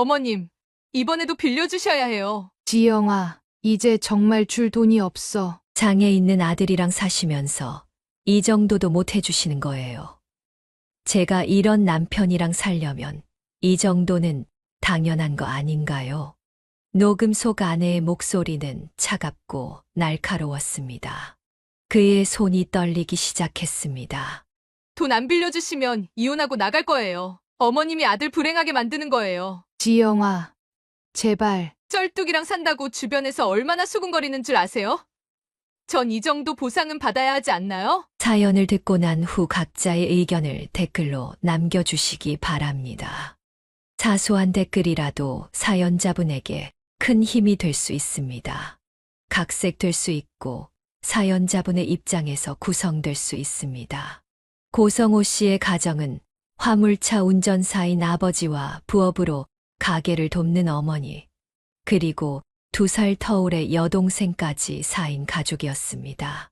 어머님, 이번에도 빌려주셔야 해요. 지영아, 이제 정말 줄 돈이 없어. 장에 있는 아들이랑 사시면서 이 정도도 못 해주시는 거예요. 제가 이런 남편이랑 살려면 이 정도는 당연한 거 아닌가요? 녹음 속 아내의 목소리는 차갑고 날카로웠습니다. 그의 손이 떨리기 시작했습니다. 돈 안 빌려주시면 이혼하고 나갈 거예요. 어머님이 아들 불행하게 만드는 거예요. 지영아, 제발. 쩔뚝이랑 산다고 주변에서 얼마나 수군거리는 줄 아세요? 전 이 정도 보상은 받아야 하지 않나요? 사연을 듣고 난 후 각자의 의견을 댓글로 남겨주시기 바랍니다. 사소한 댓글이라도 사연자분에게 큰 힘이 될 수 있습니다. 각색될 수 있고 사연자분의 입장에서 구성될 수 있습니다. 고성호 씨의 가정은 화물차 운전사인 아버지와 부업으로 가게를 돕는 어머니, 그리고 2살 터울의 여동생까지 4인 가족이었습니다.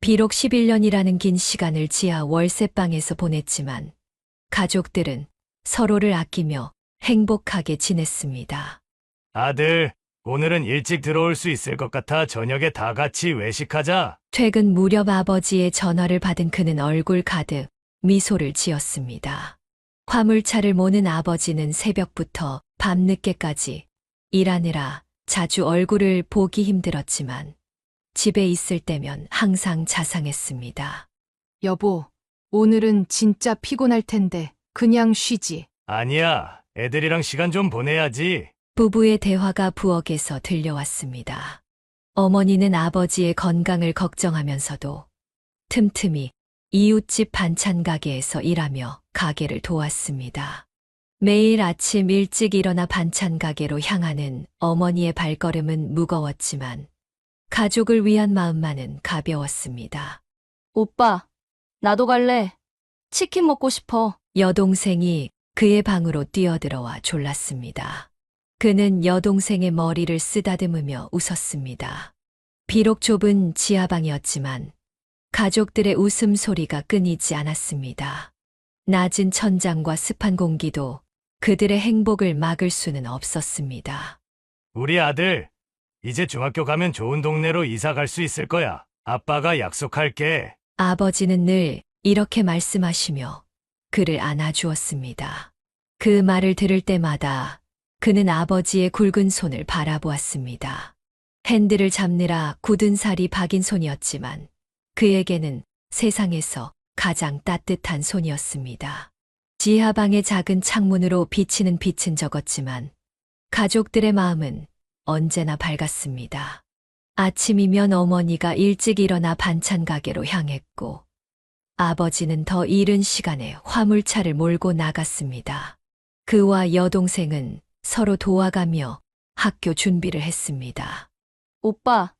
비록 11년이라는 긴 시간을 지하 월세방에서 보냈지만 가족들은 서로를 아끼며 행복하게 지냈습니다. 아들, 오늘은 일찍 들어올 수 있을 것 같아 저녁에 다 같이 외식하자. 퇴근 무렵 아버지의 전화를 받은 그는 얼굴 가득 미소를 지었습니다. 화물차를 모는 아버지는 새벽부터 밤늦게까지 일하느라 자주 얼굴을 보기 힘들었지만 집에 있을 때면 항상 자상했습니다. 여보, 오늘은 진짜 피곤할 텐데 그냥 쉬지. 아니야, 애들이랑 시간 좀 보내야지. 부부의 대화가 부엌에서 들려왔습니다. 어머니는 아버지의 건강을 걱정하면서도 틈틈이 이웃집 반찬 가게에서 일하며 가게를 도왔습니다. 매일 아침 일찍 일어나 반찬 가게로 향하는 어머니의 발걸음은 무거웠지만 가족을 위한 마음만은 가벼웠습니다. 오빠, 나도 갈래. 치킨 먹고 싶어. 여동생이 그의 방으로 뛰어들어와 졸랐습니다. 그는 여동생의 머리를 쓰다듬으며 웃었습니다. 비록 좁은 지하방이었지만 가족들의 웃음소리가 끊이지 않았습니다. 낮은 천장과 습한 공기도 그들의 행복을 막을 수는 없었습니다. 우리 아들, 이제 중학교 가면 좋은 동네로 이사 갈 수 있을 거야. 아빠가 약속할게. 아버지는 늘 이렇게 말씀하시며 그를 안아주었습니다. 그 말을 들을 때마다 그는 아버지의 굵은 손을 바라보았습니다. 핸들을 잡느라 굳은 살이 박인 손이었지만 그에게는 세상에서 가장 따뜻한 손이었습니다. 지하방의 작은 창문으로 비치는 빛은 적었지만 가족들의 마음은 언제나 밝았습니다. 아침이면 어머니가 일찍 일어나 반찬 가게로 향했고 아버지는 더 이른 시간에 화물차를 몰고 나갔습니다. 그와 여동생은 서로 도와가며 학교 준비를 했습니다. 오빠,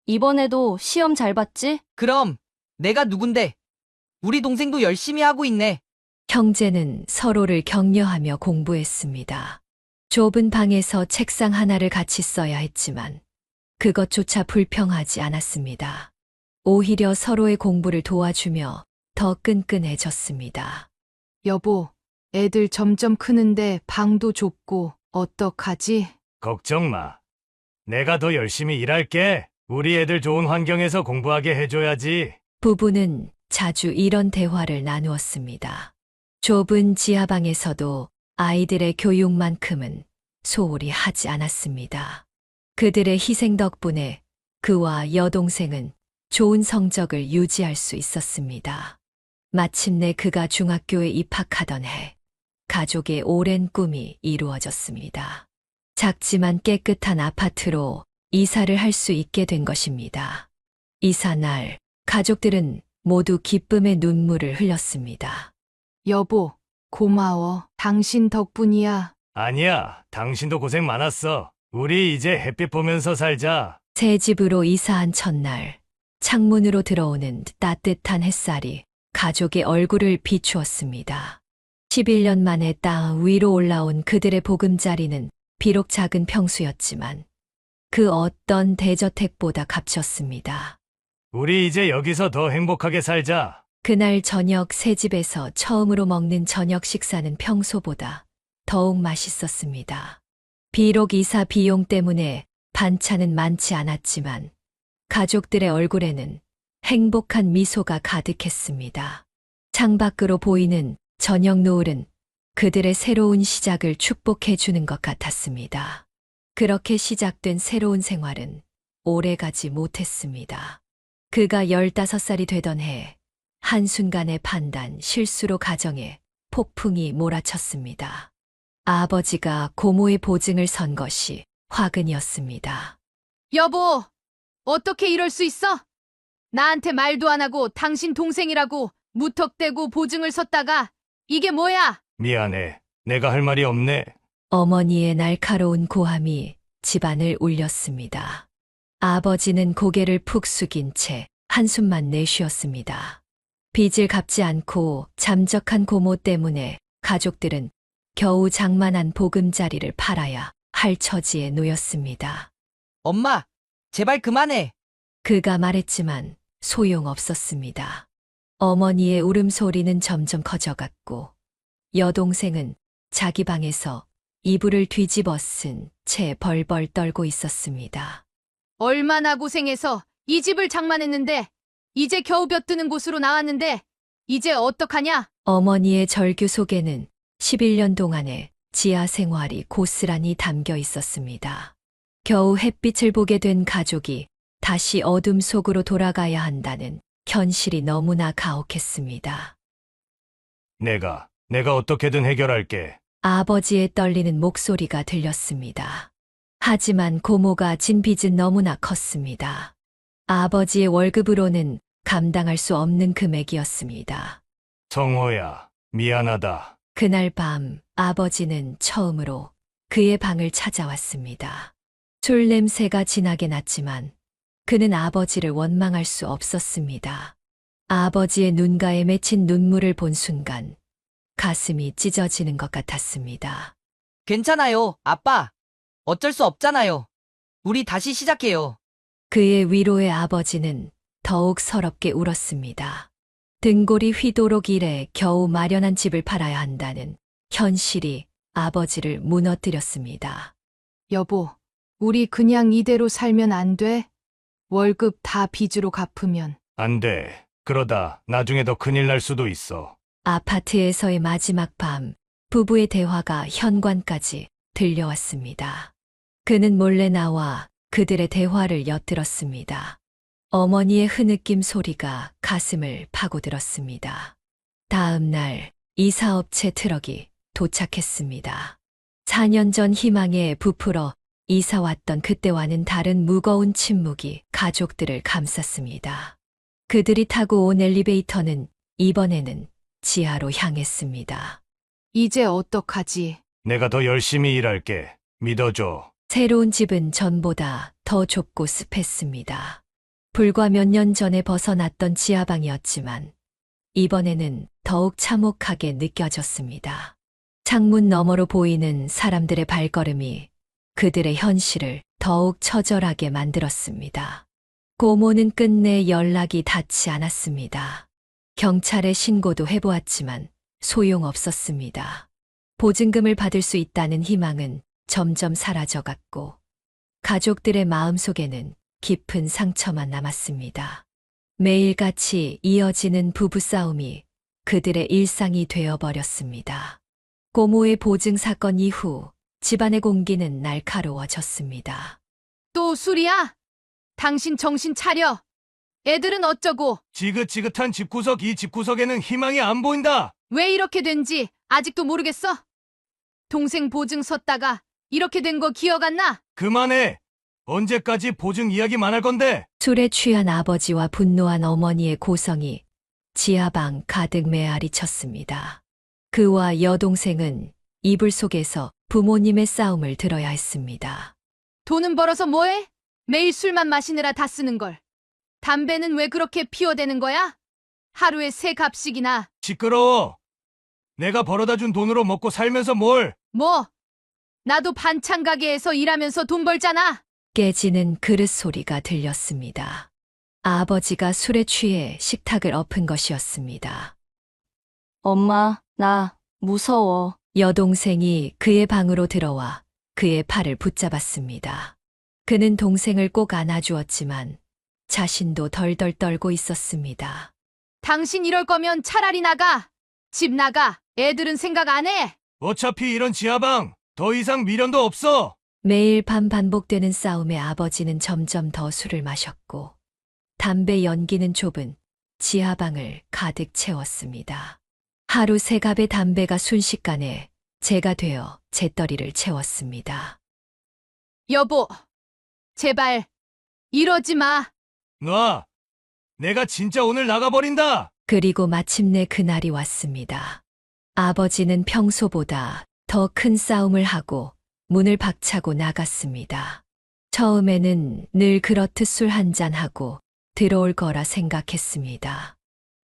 이번에도 시험 잘 봤지? 그럼 내가 누군데? 우리 동생도 열심히 하고 있네. 형제는 서로를 격려하며 공부했습니다. 좁은 방에서 책상 하나를 같이 써야 했지만 그것조차 불평하지 않았습니다. 오히려 서로의 공부를 도와주며 더 끈끈해졌습니다. 여보, 애들 점점 크는데 방도 좁고 어떡하지? 걱정 마. 내가 더 열심히 일할게. 우리 애들 좋은 환경에서 공부하게 해줘야지. 부부는 자주 이런 대화를 나누었습니다. 좁은 지하방에서도 아이들의 교육만큼은 소홀히 하지 않았습니다. 그들의 희생 덕분에 그와 여동생은 좋은 성적을 유지할 수 있었습니다. 마침내 그가 중학교에 입학하던 해, 가족의 오랜 꿈이 이루어졌습니다. 작지만 깨끗한 아파트로 이사를 할 수 있게 된 것입니다. 이사 날, 가족들은 모두 기쁨의 눈물을 흘렸습니다. 여보, 고마워. 당신 덕분이야. 아니야, 당신도 고생 많았어. 우리 이제 햇빛 보면서 살자. 새 집으로 이사한 첫날, 창문으로 들어오는 따뜻한 햇살이 가족의 얼굴을 비추었습니다. 11년 만에 땅 위로 올라온 그들의 보금자리는 비록 작은 평수였지만 그 어떤 대저택보다 값졌습니다. 우리 이제 여기서 더 행복하게 살자. 그날 저녁 새 집에서 처음으로 먹는 저녁 식사는 평소보다 더욱 맛있었습니다. 비록 이사 비용 때문에 반찬은 많지 않았지만 가족들의 얼굴에는 행복한 미소가 가득했습니다. 창밖으로 보이는 저녁 노을은 그들의 새로운 시작을 축복해 주는 것 같았습니다. 그렇게 시작된 새로운 생활은 오래가지 못했습니다. 그가 15살이 되던 해, 한순간의 판단, 실수로 가정에 폭풍이 몰아쳤습니다. 아버지가 고모의 보증을 선 것이 화근이었습니다. 여보, 어떻게 이럴 수 있어? 나한테 말도 안 하고 당신 동생이라고 무턱대고 보증을 섰다가 이게 뭐야? 미안해. 내가 할 말이 없네. 어머니의 날카로운 고함이 집안을 울렸습니다. 아버지는 고개를 푹 숙인 채 한숨만 내쉬었습니다. 빚을 갚지 않고 잠적한 고모 때문에 가족들은 겨우 장만한 보금자리를 팔아야 할 처지에 놓였습니다. 엄마, 제발 그만해. 그가 말했지만 소용없었습니다. 어머니의 울음소리는 점점 커져갔고 여동생은 자기 방에서 이불을 뒤집어 쓴 채 벌벌 떨고 있었습니다. 얼마나 고생해서 이 집을 장만했는데 이제 겨우 볕드는 곳으로 나왔는데 이제 어떡하냐? 어머니의 절규 속에는 11년 동안의 지하 생활이 고스란히 담겨 있었습니다. 겨우 햇빛을 보게 된 가족이 다시 어둠 속으로 돌아가야 한다는 현실이 너무나 가혹했습니다. 내가 어떻게든 해결할게. 아버지의 떨리는 목소리가 들렸습니다. 하지만 고모가 진 빚은 너무나 컸습니다. 아버지의 월급으로는 감당할 수 없는 금액이었습니다. 성호야, 미안하다. 그날 밤 아버지는 처음으로 그의 방을 찾아왔습니다. 술 냄새가 진하게 났지만 그는 아버지를 원망할 수 없었습니다. 아버지의 눈가에 맺힌 눈물을 본 순간 가슴이 찢어지는 것 같았습니다. 괜찮아요, 아빠. 어쩔 수 없잖아요. 우리 다시 시작해요. 그의 위로의 아버지는 더욱 서럽게 울었습니다. 등골이 휘도록 일해 겨우 마련한 집을 팔아야 한다는 현실이 아버지를 무너뜨렸습니다. 여보, 우리 그냥 이대로 살면 안 돼? 월급 다 빚으로 갚으면. 안 돼. 그러다 나중에 더 큰일 날 수도 있어. 아파트에서의 마지막 밤, 부부의 대화가 현관까지 들려왔습니다. 그는 몰래 나와 그들의 대화를 엿들었습니다. 어머니의 흐느낌 소리가 가슴을 파고들었습니다. 다음 날 이사업체 트럭이 도착했습니다. 4년 전 희망에 부풀어 이사 왔던 그때와는 다른 무거운 침묵이 가족들을 감쌌습니다. 그들이 타고 온 엘리베이터는 이번에는 지하로 향했습니다. 이제 어떡하지? 내가 더 열심히 일할게. 믿어줘. 새로운 집은 전보다 더 좁고 습했습니다. 불과 몇 년 전에 벗어났던 지하방이었지만 이번에는 더욱 참혹하게 느껴졌습니다. 창문 너머로 보이는 사람들의 발걸음이 그들의 현실을 더욱 처절하게 만들었습니다. 고모는 끝내 연락이 닿지 않았습니다. 경찰에 신고도 해보았지만 소용없었습니다. 보증금을 받을 수 있다는 희망은 점점 사라져갔고 가족들의 마음속에는 깊은 상처만 남았습니다. 매일같이 이어지는 부부싸움이 그들의 일상이 되어버렸습니다. 고모의 보증 사건 이후 집안의 공기는 날카로워졌습니다. 또 술이야? 당신 정신 차려. 애들은 어쩌고? 지긋지긋한 집구석, 이 집구석에는 희망이 안 보인다. 왜 이렇게 된지 아직도 모르겠어? 동생 보증 섰다가 이렇게 된 거 기억 안 나? 그만해. 언제까지 보증 이야기만 할 건데? 술에 취한 아버지와 분노한 어머니의 고성이 지하방 가득 메아리 쳤습니다. 그와 여동생은 이불 속에서 부모님의 싸움을 들어야 했습니다. 돈은 벌어서 뭐해? 매일 술만 마시느라 다 쓰는 걸. 담배는 왜 그렇게 피워대는 거야? 하루에 세 갑씩이나. 시끄러워. 내가 벌어다 준 돈으로 먹고 살면서 뭘? 뭐? 나도 반찬 가게에서 일하면서 돈 벌잖아. 깨지는 그릇 소리가 들렸습니다. 아버지가 술에 취해 식탁을 엎은 것이었습니다. 엄마, 나 무서워. 여동생이 그의 방으로 들어와 그의 팔을 붙잡았습니다. 그는 동생을 꼭 안아주었지만 자신도 덜덜 떨고 있었습니다. 당신 이럴 거면 차라리 나가. 집 나가. 애들은 생각 안 해. 어차피 이런 지하방 더 이상 미련도 없어. 매일 밤 반복되는 싸움에 아버지는 점점 더 술을 마셨고 담배 연기는 좁은 지하방을 가득 채웠습니다. 하루 3갑의 담배가 순식간에 재가 되어 재떨이를 채웠습니다. 여보, 제발 이러지 마. 놔. 내가 진짜 오늘 나가버린다. 그리고 마침내 그날이 왔습니다. 아버지는 평소보다 더 큰 싸움을 하고 문을 박차고 나갔습니다. 처음에는 늘 그렇듯 술 한잔하고 들어올 거라 생각했습니다.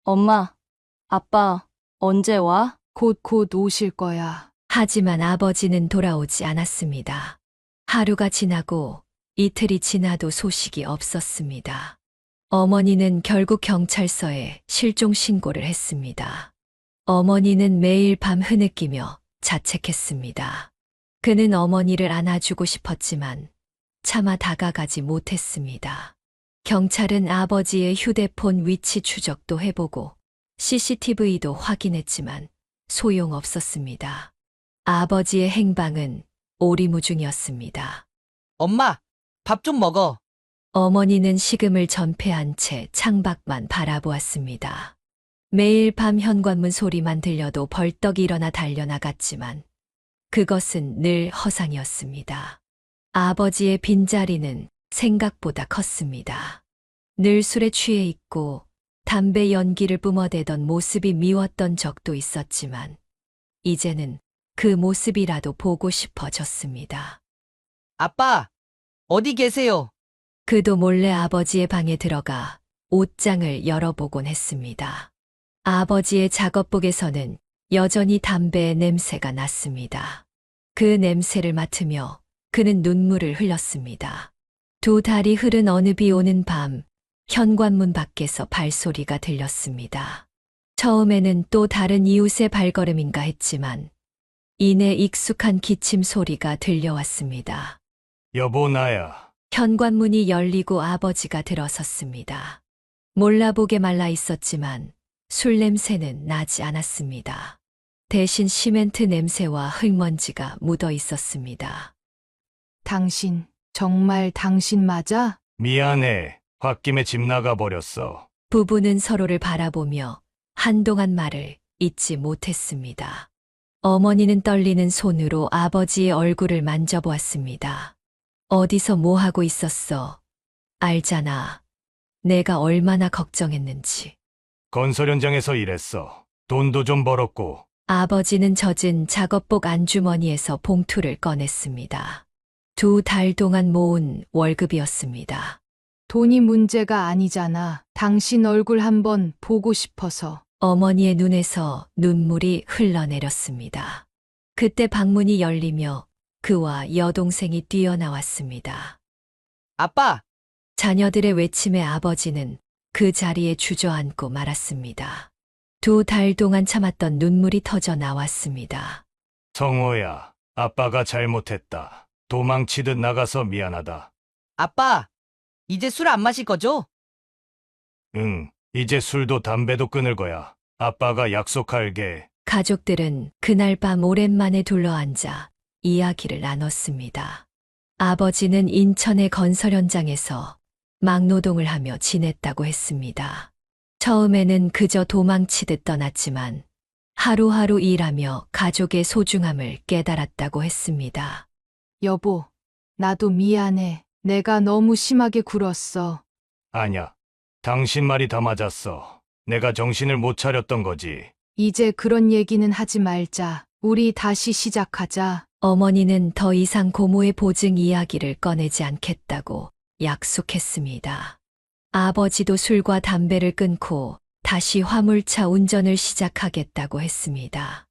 엄마, 아빠, 언제 와? 곧 오실 거야. 하지만 아버지는 돌아오지 않았습니다. 하루가 지나고 이틀이 지나도 소식이 없었습니다. 어머니는 결국 경찰서에 실종 신고를 했습니다. 어머니는 매일 밤 흐느끼며 자책했습니다. 그는 어머니를 안아주고 싶었지만 차마 다가가지 못했습니다. 경찰은 아버지의 휴대폰 위치 추적도 해보고 CCTV도 확인했지만 소용없었습니다. 아버지의 행방은 오리무중이었습니다. 엄마, 밥 좀 먹어. 어머니는 식음을 전폐한 채 창밖만 바라보았습니다. 매일 밤 현관문 소리만 들려도 벌떡 일어나 달려나갔지만 그것은 늘 허상이었습니다. 아버지의 빈자리는 생각보다 컸습니다. 늘 술에 취해 있고 담배 연기를 뿜어대던 모습이 미웠던 적도 있었지만 이제는 그 모습이라도 보고 싶어졌습니다. 아빠, 어디 계세요? 그도 몰래 아버지의 방에 들어가 옷장을 열어보곤 했습니다. 아버지의 작업복에서는 여전히 담배의 냄새가 났습니다. 그 냄새를 맡으며 그는 눈물을 흘렸습니다. 2달이 흐른 어느 비 오는 밤, 현관문 밖에서 발소리가 들렸습니다. 처음에는 또 다른 이웃의 발걸음인가 했지만 이내 익숙한 기침 소리가 들려왔습니다. 여보 나야. 현관문이 열리고 아버지가 들어섰습니다. 몰라보게 말라 있었지만 술 냄새는 나지 않았습니다. 대신 시멘트 냄새와 흙먼지가 묻어 있었습니다. 당신, 정말 당신 맞아? 미안해. 홧김에 집 나가버렸어. 부부는 서로를 바라보며 한동안 말을 잇지 못했습니다. 어머니는 떨리는 손으로 아버지의 얼굴을 만져보았습니다. 어디서 뭐 하고 있었어? 알잖아. 내가 얼마나 걱정했는지. 건설 현장에서 일했어. 돈도 좀 벌었고. 아버지는 젖은 작업복 안주머니에서 봉투를 꺼냈습니다. 2달 동안 모은 월급이었습니다. 돈이 문제가 아니잖아. 당신 얼굴 한번 보고 싶어서. 어머니의 눈에서 눈물이 흘러내렸습니다. 그때 방문이 열리며 그와 여동생이 뛰어나왔습니다. 아빠, 자녀들의 외침에 아버지는 그 자리에 주저앉고 말았습니다. 2달 동안 참았던 눈물이 터져 나왔습니다. 성호야, 아빠가 잘못했다. 도망치듯 나가서 미안하다. 아빠, 이제 술 안 마실 거죠? 응, 이제 술도 담배도 끊을 거야. 아빠가 약속할게. 가족들은 그날 밤 오랜만에 둘러앉아 이야기를 나눴습니다. 아버지는 인천의 건설 현장에서 막노동을 하며 지냈다고 했습니다. 처음에는 그저 도망치듯 떠났지만 하루하루 일하며 가족의 소중함을 깨달았다고 했습니다. 여보, 나도 미안해. 내가 너무 심하게 굴었어. 아냐, 당신 말이 다 맞았어. 내가 정신을 못 차렸던 거지. 이제 그런 얘기는 하지 말자. 우리 다시 시작하자. 어머니는 더 이상 고모의 보증 이야기를 꺼내지 않겠다고 약속했습니다. 아버지도 술과 담배를 끊고 다시 화물차 운전을 시작하겠다고 했습니다.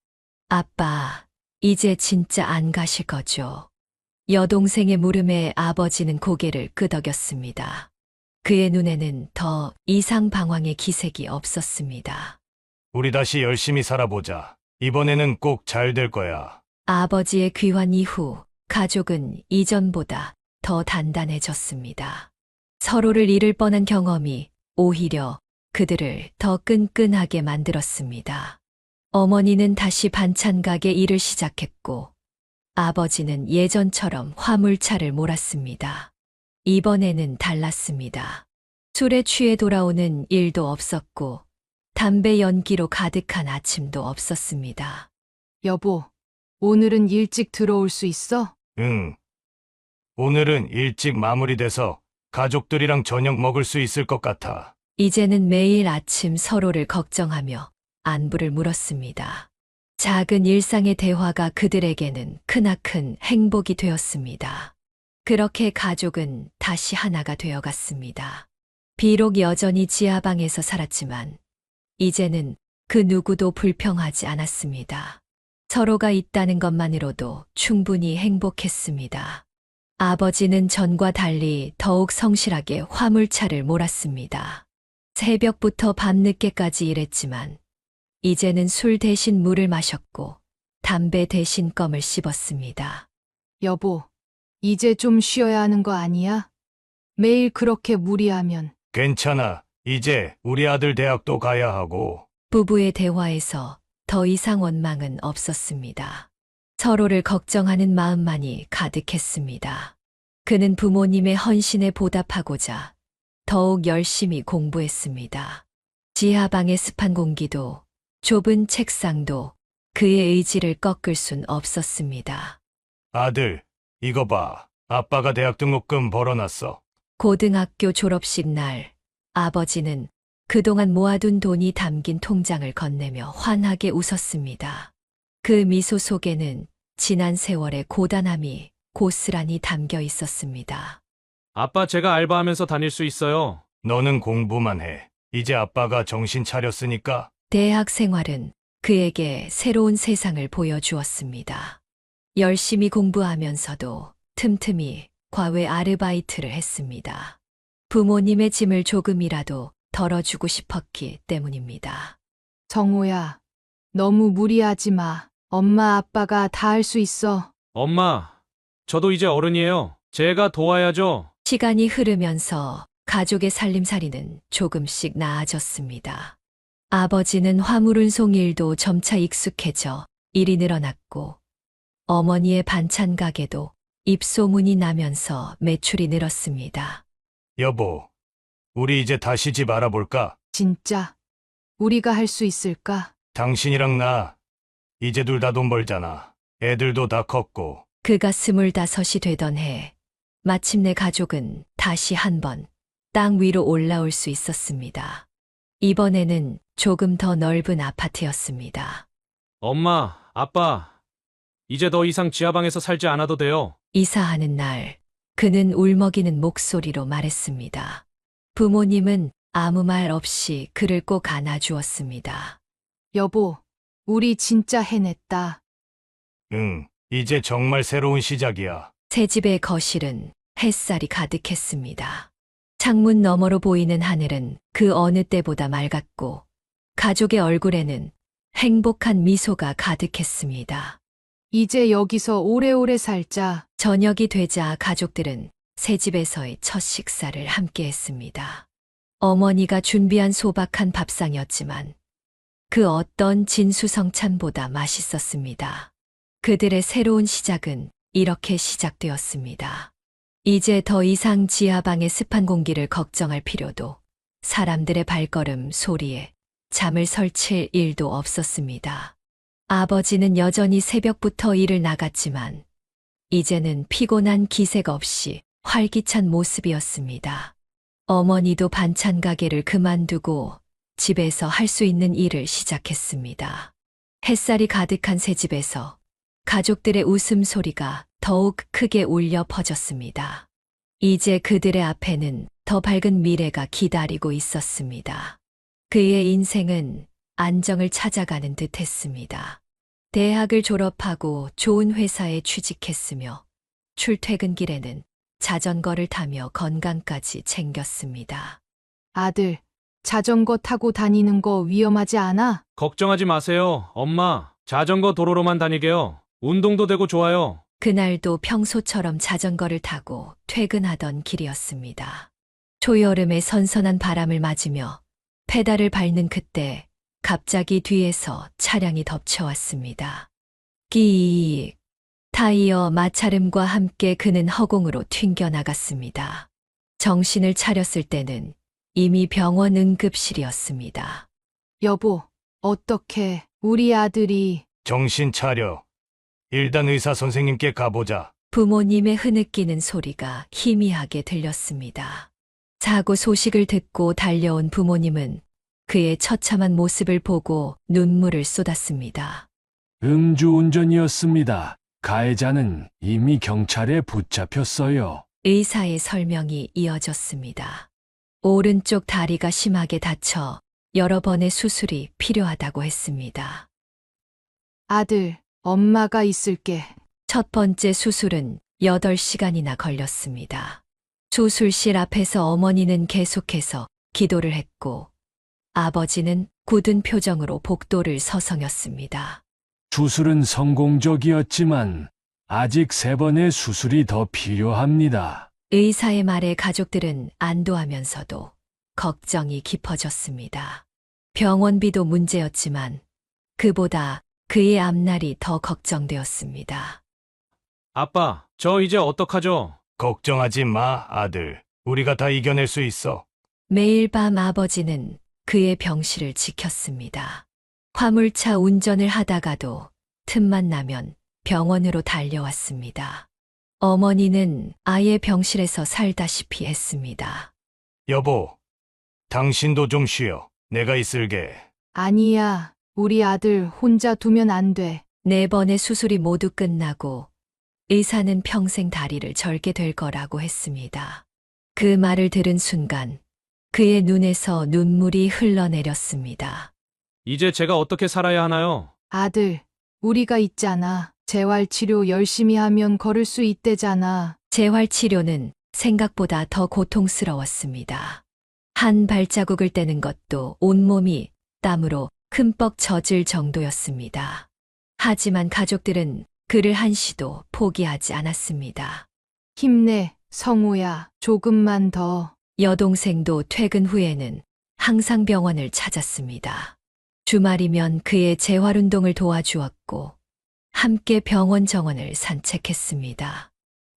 아빠, 이제 진짜 안 가실 거죠? 여동생의 물음에 아버지는 고개를 끄덕였습니다. 그의 눈에는 더 이상 방황의 기색이 없었습니다. 우리 다시 열심히 살아보자. 이번에는 꼭 잘 될 거야. 아버지의 귀환 이후 가족은 이전보다 더 단단해졌습니다. 서로를 잃을 뻔한 경험이 오히려 그들을 더 끈끈하게 만들었습니다. 어머니는 다시 반찬 가게 일을 시작했고, 아버지는 예전처럼 화물차를 몰았습니다. 이번에는 달랐습니다. 술에 취해 돌아오는 일도 없었고, 담배 연기로 가득한 아침도 없었습니다. 여보, 오늘은 일찍 들어올 수 있어? 응. 오늘은 일찍 마무리돼서 가족들이랑 저녁 먹을 수 있을 것 같아. 이제는 매일 아침 서로를 걱정하며 안부를 물었습니다. 작은 일상의 대화가 그들에게는 크나큰 행복이 되었습니다. 그렇게 가족은 다시 하나가 되어갔습니다. 비록 여전히 지하방에서 살았지만 이제는 그 누구도 불평하지 않았습니다. 서로가 있다는 것만으로도 충분히 행복했습니다. 아버지는 전과 달리 더욱 성실하게 화물차를 몰았습니다. 새벽부터 밤늦게까지 일했지만 이제는 술 대신 물을 마셨고 담배 대신 껌을 씹었습니다. 여보, 이제 좀 쉬어야 하는 거 아니야? 매일 그렇게 무리하면. 괜찮아. 이제 우리 아들 대학도 가야 하고. 부부의 대화에서 더 이상 원망은 없었습니다. 서로를 걱정하는 마음만이 가득했습니다. 그는 부모님의 헌신에 보답하고자 더욱 열심히 공부했습니다. 지하방의 습한 공기도 좁은 책상도 그의 의지를 꺾을 순 없었습니다. 아들, 이거 봐. 아빠가 대학 등록금 벌어놨어. 고등학교 졸업식 날 아버지는 그동안 모아둔 돈이 담긴 통장을 건네며 환하게 웃었습니다. 그 미소 속에는 지난 세월의 고단함이 고스란히 담겨 있었습니다. 아빠, 제가 알바하면서 다닐 수 있어요. 너는 공부만 해. 이제 아빠가 정신 차렸으니까. 대학 생활은 그에게 새로운 세상을 보여주었습니다. 열심히 공부하면서도 틈틈이 과외 아르바이트를 했습니다. 부모님의 짐을 조금이라도 덜어주고 싶었기 때문입니다. 정호야, 너무 무리하지 마. 엄마, 아빠가 다 할 수 있어. 엄마, 저도 이제 어른이에요. 제가 도와야죠. 시간이 흐르면서 가족의 살림살이는 조금씩 나아졌습니다. 아버지는 화물운송 일도 점차 익숙해져 일이 늘어났고, 어머니의 반찬 가게도 입소문이 나면서 매출이 늘었습니다. 여보, 우리 이제 다시 집 알아볼까? 진짜 우리가 할 수 있을까? 당신이랑 나, 이제 둘 다 돈 벌잖아. 애들도 다 컸고. 그가 25이 되던 해, 마침내 가족은 다시 한번 땅 위로 올라올 수 있었습니다. 이번에는 조금 더 넓은 아파트였습니다. 엄마, 아빠, 이제 더 이상 지하방에서 살지 않아도 돼요. 이사하는 날, 그는 울먹이는 목소리로 말했습니다. 부모님은 아무 말 없이 그를 꼭 안아주었습니다. 여보, 우리 진짜 해냈다. 응, 이제 정말 새로운 시작이야. 새 집의 거실은 햇살이 가득했습니다. 창문 너머로 보이는 하늘은 그 어느 때보다 맑았고, 가족의 얼굴에는 행복한 미소가 가득했습니다. 이제 여기서 오래오래 살자. 저녁이 되자 가족들은 새 집에서의 첫 식사를 함께 했습니다. 어머니가 준비한 소박한 밥상이었지만 그 어떤 진수성찬보다 맛있었습니다. 그들의 새로운 시작은 이렇게 시작되었습니다. 이제 더 이상 지하방의 습한 공기를 걱정할 필요도, 사람들의 발걸음 소리에 잠을 설칠 일도 없었습니다. 아버지는 여전히 새벽부터 일을 나갔지만 이제는 피곤한 기색 없이 활기찬 모습이었습니다. 어머니도 반찬 가게를 그만두고 집에서 할 수 있는 일을 시작했습니다. 햇살이 가득한 새 집에서 가족들의 웃음소리가 더욱 크게 울려 퍼졌습니다. 이제 그들의 앞에는 더 밝은 미래가 기다리고 있었습니다. 그의 인생은 안정을 찾아가는 듯 했습니다. 대학을 졸업하고 좋은 회사에 취직했으며 출퇴근길에는 자전거를 타며 건강까지 챙겼습니다. 아들, 자전거 타고 다니는 거 위험하지 않아? 걱정하지 마세요, 엄마. 자전거 도로로만 다니게요. 운동도 되고 좋아요. 그날도 평소처럼 자전거를 타고 퇴근하던 길이었습니다. 초여름의 선선한 바람을 맞으며 페달을 밟는 그때 갑자기 뒤에서 차량이 덮쳐왔습니다. 끼익. 타이어 마찰음과 함께 그는 허공으로 튕겨나갔습니다. 정신을 차렸을 때는 이미 병원 응급실이었습니다. 여보, 어떻게 우리 아들이 정신 차려. 일단 의사 선생님께 가보자. 부모님의 흐느끼는 소리가 희미하게 들렸습니다. 사고 소식을 듣고 달려온 부모님은 그의 처참한 모습을 보고 눈물을 쏟았습니다. 음주운전이었습니다. 가해자는 이미 경찰에 붙잡혔어요. 의사의 설명이 이어졌습니다. 오른쪽 다리가 심하게 다쳐 여러 번의 수술이 필요하다고 했습니다. 아들, 엄마가 있을게. 첫 번째 수술은 8시간이나 걸렸습니다. 수술실 앞에서 어머니는 계속해서 기도를 했고 아버지는 굳은 표정으로 복도를 서성였습니다. 수술은 성공적이었지만 아직 3번의 수술이 더 필요합니다. 의사의 말에 가족들은 안도하면서도 걱정이 깊어졌습니다. 병원비도 문제였지만 그보다 그의 앞날이 더 걱정되었습니다. 아빠, 저 이제 어떡하죠? 걱정하지 마, 아들. 우리가 다 이겨낼 수 있어. 매일 밤 아버지는 그의 병실을 지켰습니다. 화물차 운전을 하다가도 틈만 나면 병원으로 달려왔습니다. 어머니는 아예 병실에서 살다시피 했습니다. 여보, 당신도 좀 쉬어. 내가 있을게. 아니야, 우리 아들 혼자 두면 안 돼. 4번의 수술이 모두 끝나고 의사는 평생 다리를 절게 될 거라고 했습니다. 그 말을 들은 순간 그의 눈에서 눈물이 흘러내렸습니다. 이제 제가 어떻게 살아야 하나요? 아들, 우리가 있잖아. 재활치료 열심히 하면 걸을 수 있대잖아. 재활치료는 생각보다 더 고통스러웠습니다. 한 발자국을 떼는 것도 온몸이 땀으로 흠뻑 젖을 정도였습니다. 하지만 가족들은 그를 한시도 포기하지 않았습니다. 힘내, 성우야. 조금만 더. 여동생도 퇴근 후에는 항상 병원을 찾았습니다. 주말이면 그의 재활운동을 도와주었고 함께 병원 정원을 산책했습니다.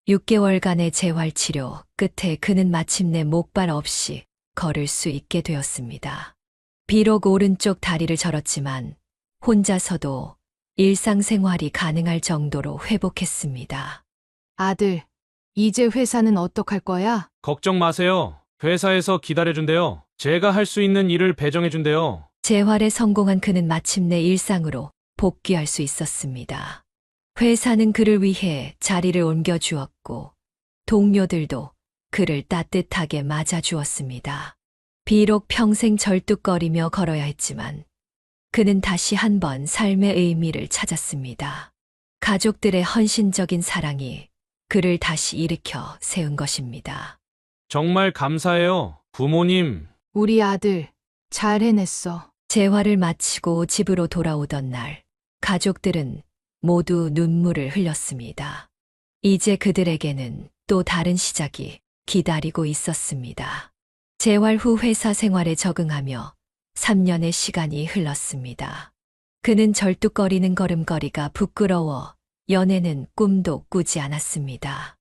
6개월간의 재활치료 끝에 그는 마침내 목발 없이 걸을 수 있게 되었습니다. 비록 오른쪽 다리를 절었지만 혼자서도 일상생활이 가능할 정도로 회복했습니다. 아들, 이제 회사는 어떡할 거야? 걱정 마세요. 회사에서 기다려준대요. 제가 할 수 있는 일을 배정해준대요. 재활에 성공한 그는 마침내 일상으로 복귀할 수 있었습니다. 회사는 그를 위해 자리를 옮겨주었고 동료들도 그를 따뜻하게 맞아주었습니다. 비록 평생 절뚝거리며 걸어야 했지만 그는 다시 한번 삶의 의미를 찾았습니다. 가족들의 헌신적인 사랑이 그를 다시 일으켜 세운 것입니다. 정말 감사해요. 부모님. 우리 아들, 잘 해냈어. 재활을 마치고 집으로 돌아오던 날, 가족들은 모두 눈물을 흘렸습니다. 이제 그들에게는 또 다른 시작이 기다리고 있었습니다. 재활 후 회사 생활에 적응하며 3년의 시간이 흘렀습니다. 그는 절뚝거리는 걸음걸이가 부끄러워 연애는 꿈도 꾸지 않았습니다.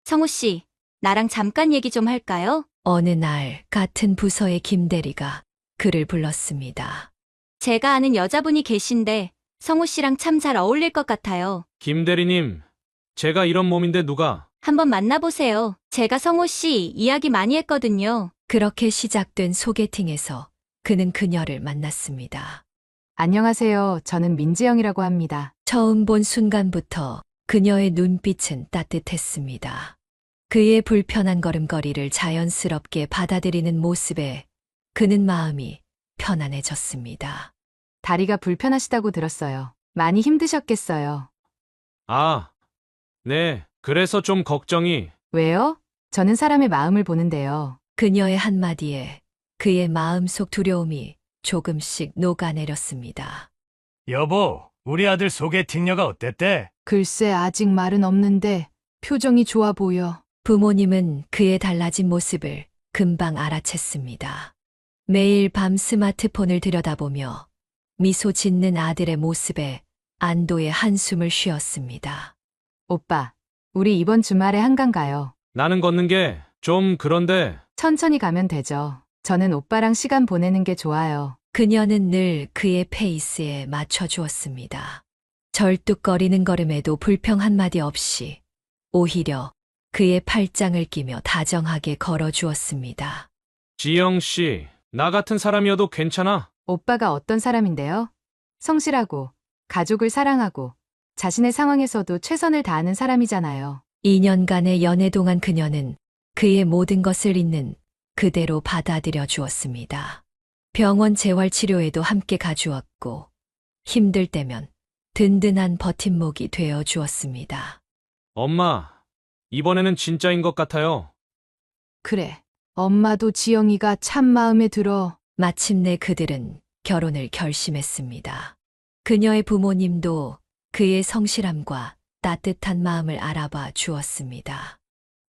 성우 씨, 나랑 잠깐 얘기 좀 할까요? 어느 날 같은 부서의 김대리가 그를 불렀습니다. 제가 아는 여자분이 계신데 성우 씨랑 참 잘 어울릴 것 같아요. 김 대리님. 제가 이런 몸인데 누가? 한번 만나보세요. 제가 성우 씨 이야기 많이 했거든요. 그렇게 시작된 소개팅에서 그는 그녀를 만났습니다. 안녕하세요. 저는 민지영이라고 합니다. 처음 본 순간부터 그녀의 눈빛은 따뜻했습니다. 그의 불편한 걸음걸이를 자연스럽게 받아들이는 모습에 그는 마음이 편안해졌습니다. 다리가 불편하시다고 들었어요. 많이 힘드셨겠어요. 아, 네. 그래서 좀 걱정이. 왜요? 저는 사람의 마음을 보는데요. 그녀의 한마디에 그의 마음속 두려움이 조금씩 녹아내렸습니다. 여보, 우리 아들 소개팅녀가 어땠대? 글쎄 아직 말은 없는데 표정이 좋아 보여. 부모님은 그의 달라진 모습을 금방 알아챘습니다. 매일 밤 스마트폰을 들여다보며 미소 짓는 아들의 모습에 안도의 한숨을 쉬었습니다. 오빠, 우리 이번 주말에 한강 가요. 나는 걷는 게 좀 그런데 천천히 가면 되죠. 저는 오빠랑 시간 보내는 게 좋아요. 그녀는 늘 그의 페이스에 맞춰주었습니다. 절뚝거리는 걸음에도 불평 한마디 없이 오히려 그의 팔짱을 끼며 다정하게 걸어주었습니다. 지영 씨, 나 같은 사람이어도 괜찮아? 오빠가 어떤 사람인데요? 성실하고, 가족을 사랑하고, 자신의 상황에서도 최선을 다하는 사람이잖아요. 2년간의 연애 동안 그녀는 그의 모든 것을 있는 그대로 받아들여 주었습니다. 병원 재활치료에도 함께 가주었고 힘들 때면 든든한 버팀목이 되어 주었습니다. 엄마, 이번에는 진짜인 것 같아요. 그래, 엄마도 지영이가 참 마음에 들어. 마침내 그들은 결혼을 결심했습니다. 그녀의 부모님도 그의 성실함과 따뜻한 마음을 알아봐 주었습니다.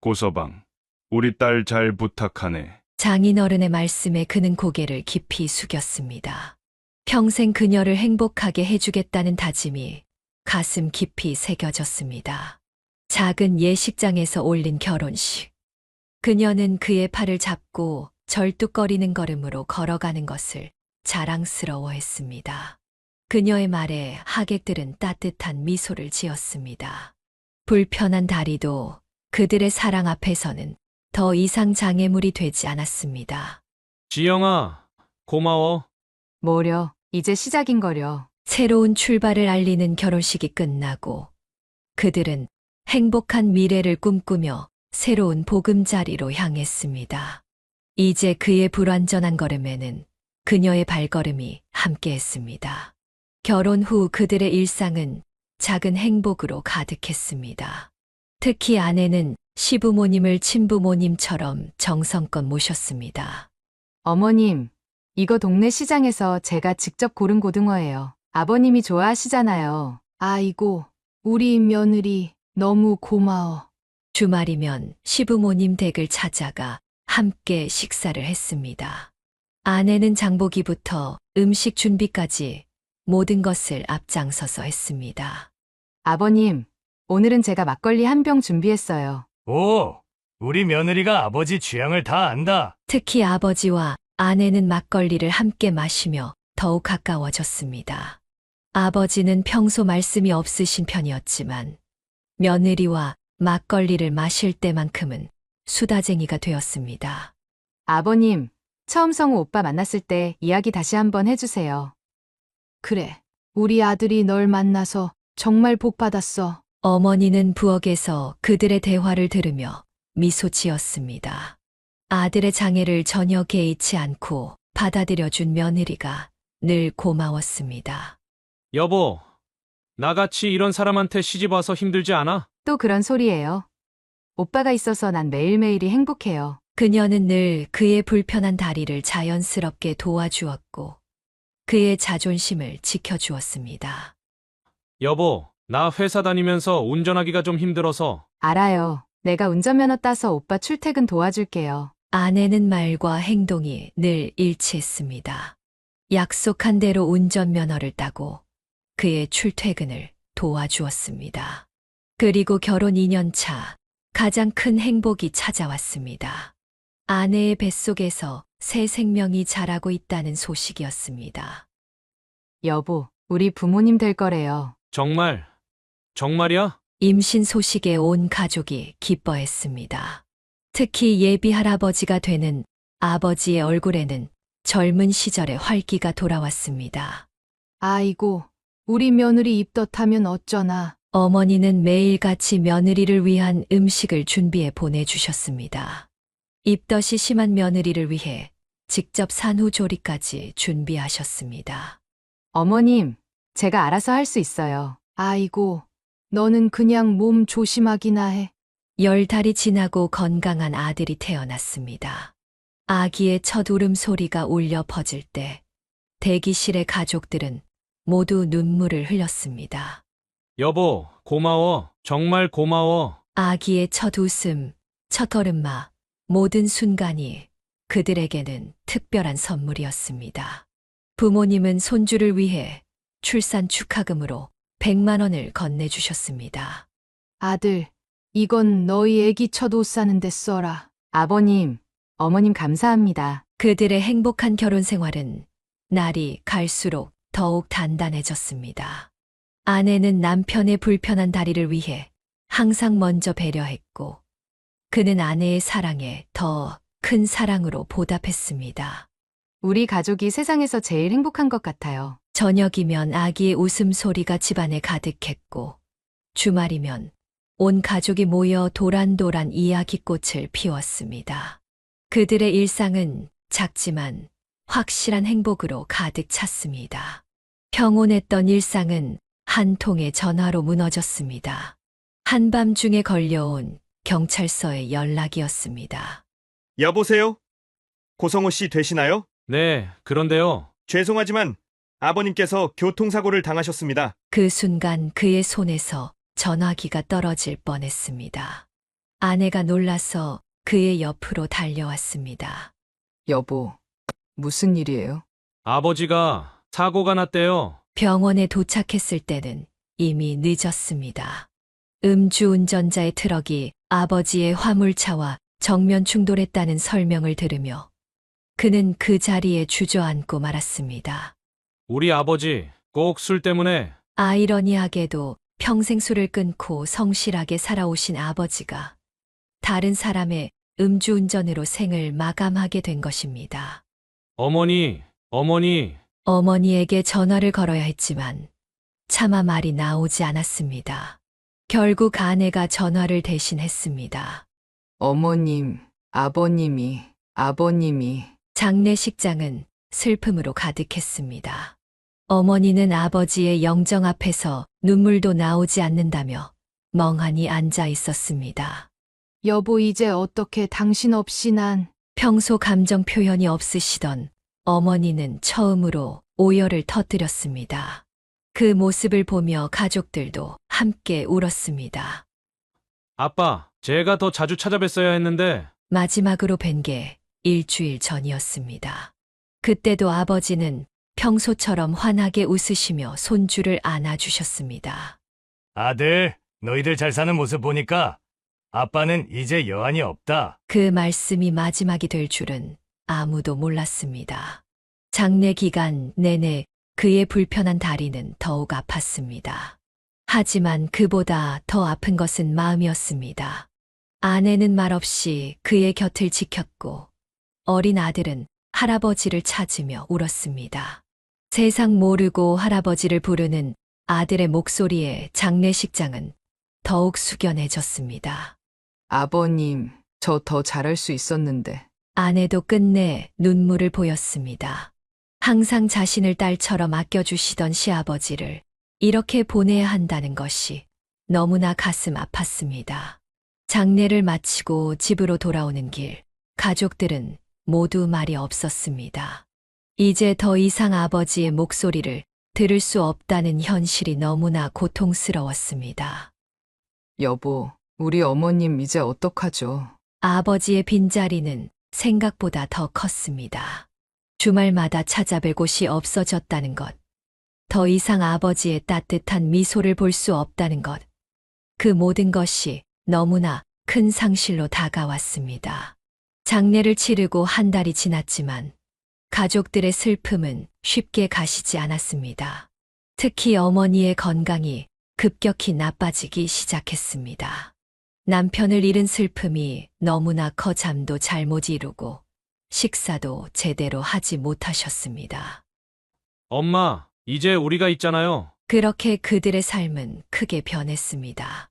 고서방, 우리 딸 잘 부탁하네. 장인어른의 말씀에 그는 고개를 깊이 숙였습니다. 평생 그녀를 행복하게 해주겠다는 다짐이 가슴 깊이 새겨졌습니다. 작은 예식장에서 올린 결혼식. 그녀는 그의 팔을 잡고 절뚝거리는 걸음으로 걸어가는 것을 자랑스러워했습니다. 그녀의 말에 하객들은 따뜻한 미소를 지었습니다. 불편한 다리도 그들의 사랑 앞에서는 더 이상 장애물이 되지 않았습니다. 지영아, 고마워. 뭐려, 이제 시작인 거려. 새로운 출발을 알리는 결혼식이 끝나고 그들은 행복한 미래를 꿈꾸며 새로운 보금자리로 향했습니다. 이제 그의 불완전한 걸음에는 그녀의 발걸음이 함께했습니다. 결혼 후 그들의 일상은 작은 행복으로 가득했습니다. 특히 아내는 시부모님을 친부모님처럼 정성껏 모셨습니다. 어머님, 이거 동네 시장에서 제가 직접 고른 고등어예요. 아버님이 좋아하시잖아요. 아이고, 우리 며느리 너무 고마워. 주말이면 시부모님 댁을 찾아가 함께 식사를 했습니다. 아내는 장보기부터 음식 준비까지 모든 것을 앞장서서 했습니다. 아버님, 오늘은 제가 막걸리 한 병 준비했어요. 오, 우리 며느리가 아버지 취향을 다 안다. 특히 아버지와 아내는 막걸리를 함께 마시며 더욱 가까워졌습니다. 아버지는 평소 말씀이 없으신 편이었지만 며느리와 막걸리를 마실 때만큼은 수다쟁이가 되었습니다. 아버님, 처음 성우 오빠 만났을 때 이야기 다시 한번 해주세요. 그래, 우리 아들이 널 만나서 정말 복 받았어. 어머니는 부엌에서 그들의 대화를 들으며 미소 지었습니다. 아들의 장애를 전혀 개의치 않고 받아들여준 며느리가 늘 고마웠습니다. 여보, 나같이 이런 사람한테 시집 와서 힘들지 않아? 또 그런 소리예요. 오빠가 있어서 난 매일매일이 행복해요. 그녀는 늘 그의 불편한 다리를 자연스럽게 도와주었고 그의 자존심을 지켜주었습니다. 여보, 나 회사 다니면서 운전하기가 좀 힘들어서. 알아요. 내가 운전면허 따서 오빠 출퇴근 도와줄게요. 아내는 말과 행동이 늘 일치했습니다. 약속한 대로 운전면허를 따고 그의 출퇴근을 도와주었습니다. 그리고 결혼 2년 차 가장 큰 행복이 찾아왔습니다. 아내의 뱃속에서 새 생명이 자라고 있다는 소식이었습니다. 여보, 우리 부모님 될 거래요. 정말이야? 임신 소식에 온 가족이 기뻐했습니다. 특히 예비 할아버지가 되는 아버지의 얼굴에는 젊은 시절의 활기가 돌아왔습니다. 아이고, 우리 며느리 입덧하면 어쩌나. 어머니는 매일같이 며느리를 위한 음식을 준비해 보내주셨습니다. 입덧이 심한 며느리를 위해 직접 산후조리까지 준비하셨습니다. 어머님, 제가 알아서 할 수 있어요. 아이고, 너는 그냥 몸 조심하기나 해. 10달이 지나고 건강한 아들이 태어났습니다. 아기의 첫 울음소리가 울려 퍼질 때 대기실의 가족들은 모두 눈물을 흘렸습니다. 여보, 고마워. 정말 고마워. 아기의 첫 웃음, 첫 걸음마, 모든 순간이 그들에게는 특별한 선물이었습니다. 부모님은 손주를 위해 출산 축하금으로 100만 원을 건네주셨습니다. 아들, 이건 너희 애기 첫 옷 사는데 써라. 아버님, 어머님 감사합니다. 그들의 행복한 결혼 생활은 날이 갈수록 더욱 단단해졌습니다. 아내는 남편의 불편한 다리를 위해 항상 먼저 배려했고, 그는 아내의 사랑에 더 큰 사랑으로 보답했습니다. 우리 가족이 세상에서 제일 행복한 것 같아요. 저녁이면 아기의 웃음소리가 집안에 가득했고, 주말이면 온 가족이 모여 도란도란 이야기꽃을 피웠습니다. 그들의 일상은 작지만 확실한 행복으로 가득 찼습니다. 평온했던 일상은 한 통의 전화로 무너졌습니다. 한밤중에 걸려온 경찰서의 연락이었습니다. 여보세요? 고성호 씨 되시나요? 네, 그런데요. 죄송하지만 아버님께서 교통사고를 당하셨습니다. 그 순간 그의 손에서 전화기가 떨어질 뻔했습니다. 아내가 놀라서 그의 옆으로 달려왔습니다. 여보, 무슨 일이에요? 아버지가 사고가 났대요. 병원에 도착했을 때는 이미 늦었습니다. 음주운전자의 트럭이 아버지의 화물차와 정면 충돌했다는 설명을 들으며 그는 그 자리에 주저앉고 말았습니다. 우리 아버지 꼭 술 때문에. 아이러니하게도 평생 술을 끊고 성실하게 살아오신 아버지가 다른 사람의 음주운전으로 생을 마감하게 된 것입니다. 어머니. 어머니에게 전화를 걸어야 했지만 차마 말이 나오지 않았습니다. 결국 아내가 전화를 대신했습니다. 어머님, 아버님이. 장례식장은 슬픔으로 가득했습니다. 어머니는 아버지의 영정 앞에서 눈물도 나오지 않는다며 멍하니 앉아 있었습니다. 여보, 이제 어떻게 당신 없이 난. 평소 감정 표현이 없으시던 어머니는 처음으로 오열을 터뜨렸습니다. 그 모습을 보며 가족들도 함께 울었습니다. 아빠, 제가 더 자주 찾아뵀어야 했는데. 마지막으로 뵌 게 일주일 전이었습니다. 그때도 아버지는 평소처럼 환하게 웃으시며 손주를 안아주셨습니다. 아들, 너희들 잘 사는 모습 보니까 아빠는 이제 여한이 없다. 그 말씀이 마지막이 될 줄은 아무도 몰랐습니다. 장례 기간 내내 그의 불편한 다리는 더욱 아팠습니다. 하지만 그보다 더 아픈 것은 마음이었습니다. 아내는 말없이 그의 곁을 지켰고 어린 아들은 할아버지를 찾으며 울었습니다. 세상 모르고 할아버지를 부르는 아들의 목소리에 장례식장은 더욱 숙연해졌습니다. 아버님, 저 더 잘할 수 있었는데. 아내도 끝내 눈물을 보였습니다. 항상 자신을 딸처럼 아껴주시던 시아버지를 이렇게 보내야 한다는 것이 너무나 가슴 아팠습니다. 장례를 마치고 집으로 돌아오는 길, 가족들은 모두 말이 없었습니다. 이제 더 이상 아버지의 목소리를 들을 수 없다는 현실이 너무나 고통스러웠습니다. 여보, 우리 어머님 이제 어떡하죠? 아버지의 빈자리는 생각보다 더 컸습니다. 주말마다 찾아뵐 곳이 없어졌다는 것, 더 이상 아버지의 따뜻한 미소를 볼 수 없다는 것, 그 모든 것이 너무나 큰 상실로 다가왔습니다. 장례를 치르고 한 달이 지났지만 가족들의 슬픔은 쉽게 가시지 않았습니다. 특히 어머니의 건강이 급격히 나빠지기 시작했습니다. 남편을 잃은 슬픔이 너무나 커 잠도 잘 못 이루고 식사도 제대로 하지 못하셨습니다. 엄마, 이제 우리가 있잖아요. 그렇게 그들의 삶은 크게 변했습니다.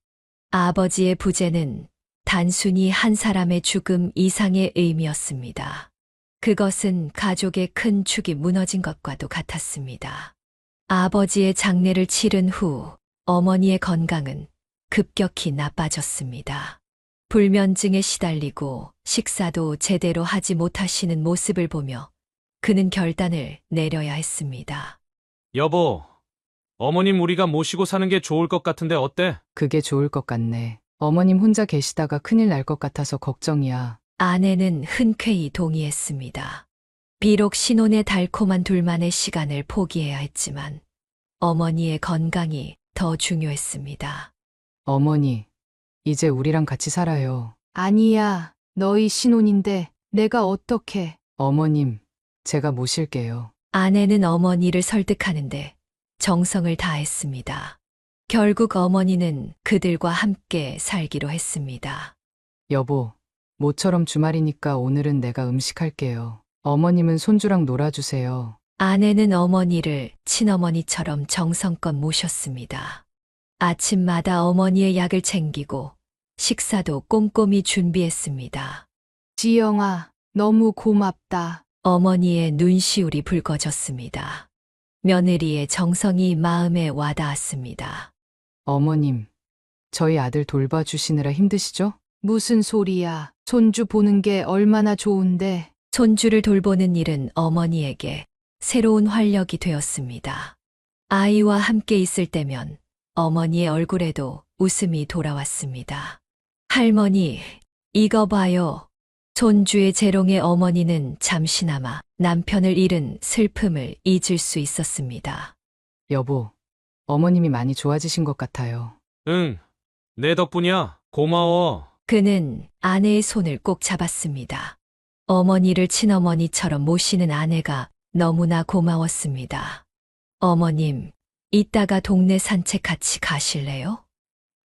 아버지의 부재는 단순히 한 사람의 죽음 이상의 의미였습니다. 그것은 가족의 큰 축이 무너진 것과도 같았습니다. 아버지의 장례를 치른 후 어머니의 건강은 급격히 나빠졌습니다. 불면증에 시달리고 식사도 제대로 하지 못하시는 모습을 보며 그는 결단을 내려야 했습니다. 여보, 어머님 우리가 모시고 사는 게 좋을 것 같은데 어때? 그게 좋을 것 같네. 어머님 혼자 계시다가 큰일 날 것 같아서 걱정이야. 아내는 흔쾌히 동의했습니다. 비록 신혼의 달콤한 둘만의 시간을 포기해야 했지만 어머니의 건강이 더 중요했습니다. 어머니, 이제 우리랑 같이 살아요. 아니야. 너희 신혼인데 내가 어떻게. 어머님, 제가 모실게요. 아내는 어머니를 설득하는데 정성을 다했습니다. 결국 어머니는 그들과 함께 살기로 했습니다. 여보, 모처럼 주말이니까 오늘은 내가 음식할게요. 어머님은 손주랑 놀아주세요. 아내는 어머니를 친어머니처럼 정성껏 모셨습니다. 아침마다 어머니의 약을 챙기고 식사도 꼼꼼히 준비했습니다. 지영아, 너무 고맙다. 어머니의 눈시울이 붉어졌습니다. 며느리의 정성이 마음에 와닿았습니다. 어머님, 저희 아들 돌봐주시느라 힘드시죠? 무슨 소리야. 손주 보는 게 얼마나 좋은데. 손주를 돌보는 일은 어머니에게 새로운 활력이 되었습니다. 아이와 함께 있을 때면 어머니의 얼굴에도 웃음이 돌아왔습니다. 할머니, 이거 봐요. 손주의 재롱에 어머니는 잠시나마 남편을 잃은 슬픔을 잊을 수 있었습니다. 여보, 어머님이 많이 좋아지신 것 같아요. 응, 내 덕분이야. 고마워. 그는 아내의 손을 꼭 잡았습니다. 어머니를 친어머니처럼 모시는 아내가 너무나 고마웠습니다. 어머님, 이따가 동네 산책 같이 가실래요?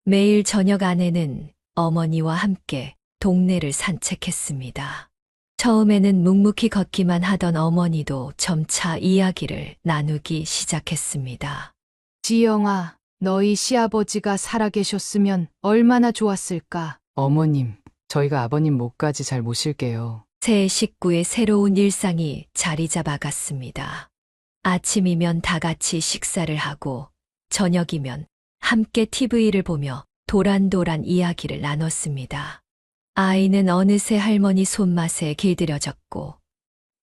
매일 저녁 아내는 어머니와 함께 동네를 산책했습니다. 처음에는 묵묵히 걷기만 하던 어머니도 점차 이야기를 나누기 시작했습니다. 지영아, 너희 시아버지가 살아계셨으면 얼마나 좋았을까. 어머님, 저희가 아버님 목까지 잘 모실게요. 새 식구의 새로운 일상이 자리 잡아갔습니다. 아침이면 다 같이 식사를 하고 저녁이면 함께 TV를 보며 도란도란 이야기를 나눴습니다. 아이는 어느새 할머니 손맛에 길들여졌고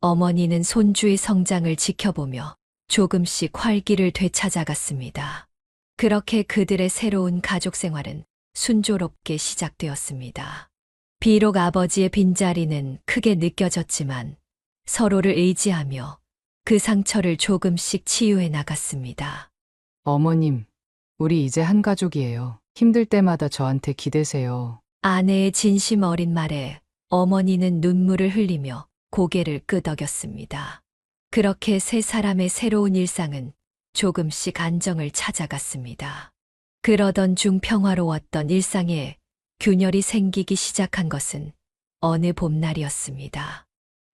어머니는 손주의 성장을 지켜보며 조금씩 활기를 되찾아갔습니다. 그렇게 그들의 새로운 가족 생활은 순조롭게 시작되었습니다. 비록 아버지의 빈자리는 크게 느껴졌지만 서로를 의지하며 그 상처를 조금씩 치유해 나갔습니다. 어머님, 우리 이제 한 가족이에요. 힘들 때마다 저한테 기대세요. 아내의 진심 어린 말에 어머니는 눈물을 흘리며 고개를 끄덕였습니다. 그렇게 세 사람의 새로운 일상은 조금씩 안정을 찾아갔습니다. 그러던 중 평화로웠던 일상에 균열이 생기기 시작한 것은 어느 봄날이었습니다.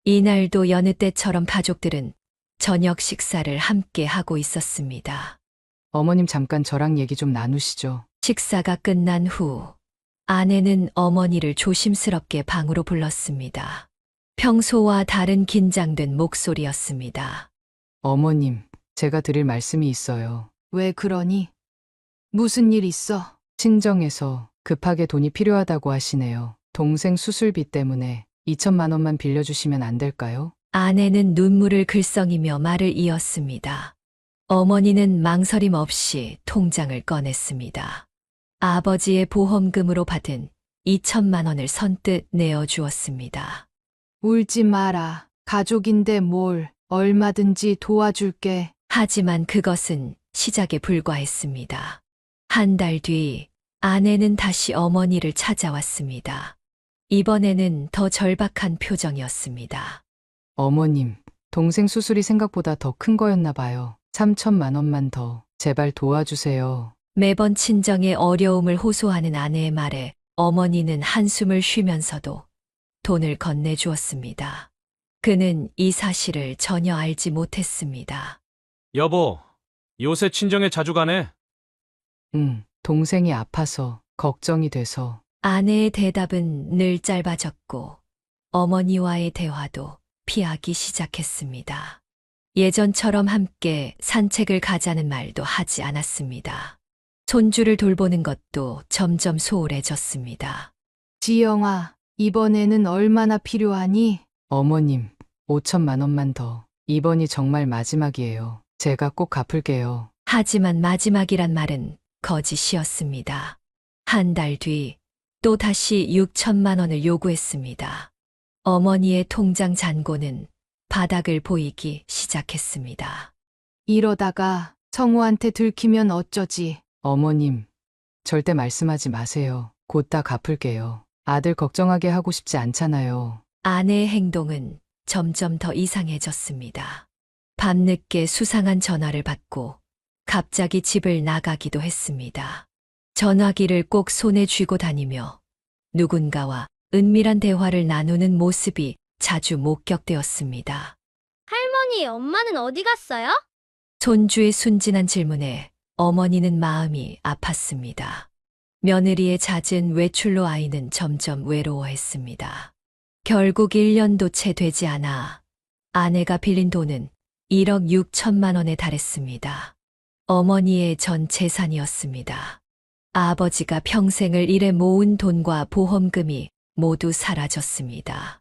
이날도 여느 때처럼 가족들은 저녁 식사를 함께 하고 있었습니다. 어머님 잠깐 저랑 얘기 좀 나누시죠. 식사가 끝난 후 아내는 어머니를 조심스럽게 방으로 불렀습니다. 평소와 다른 긴장된 목소리였습니다. 어머님, 제가 드릴 말씀이 있어요. 왜 그러니? 무슨 일 있어? 친정에서 급하게 돈이 필요하다고 하시네요. 동생 수술비 때문에 2천만 원만 빌려주시면 안 될까요? 아내는 눈물을 글썽이며 말을 이었습니다. 어머니는 망설임 없이 통장을 꺼냈습니다. 아버지의 보험금으로 받은 2천만 원을 선뜻 내어주었습니다. 울지 마라. 가족인데 뭘 얼마든지 도와줄게. 하지만 그것은 시작에 불과했습니다. 한 달 뒤 아내는 다시 어머니를 찾아왔습니다. 이번에는 더 절박한 표정이었습니다. 어머님, 동생 수술이 생각보다 더 큰 거였나 봐요. 3천만 원만 더 제발 도와주세요. 매번 친정의 어려움을 호소하는 아내의 말에 어머니는 한숨을 쉬면서도 돈을 건네주었습니다. 그는 이 사실을 전혀 알지 못했습니다. 여보, 요새 친정에 자주 가네? 동생이 아파서 걱정이 돼서. 아내의 대답은 늘 짧아졌고 어머니와의 대화도 피하기 시작했습니다. 예전처럼 함께 산책을 가자는 말도 하지 않았습니다. 손주를 돌보는 것도 점점 소홀해졌습니다. 지영아, 이번에는 얼마나 필요하니? 어머님, 5천만 원만 더. 이번이 정말 마지막이에요. 제가 꼭 갚을게요. 하지만 마지막이란 말은 거짓이었습니다. 한 달 뒤 또 다시 6천만 원을 요구했습니다. 어머니의 통장 잔고는 바닥을 보이기 시작했습니다. 이러다가 성우한테 들키면 어쩌지? 어머님, 절대 말씀하지 마세요. 곧 다 갚을게요. 아들 걱정하게 하고 싶지 않잖아요. 아내의 행동은 점점 더 이상해졌습니다. 밤늦게 수상한 전화를 받고 갑자기 집을 나가기도 했습니다. 전화기를 꼭 손에 쥐고 다니며 누군가와 은밀한 대화를 나누는 모습이 자주 목격되었습니다. 할머니, 엄마는 어디 갔어요? 손주의 순진한 질문에 어머니는 마음이 아팠습니다. 며느리의 잦은 외출로 아이는 점점 외로워했습니다. 결국 1년도 채 되지 않아 아내가 빌린 돈은 1억 6천만 원에 달했습니다. 어머니의 전 재산이었습니다. 아버지가 평생을 일해 모은 돈과 보험금이 모두 사라졌습니다.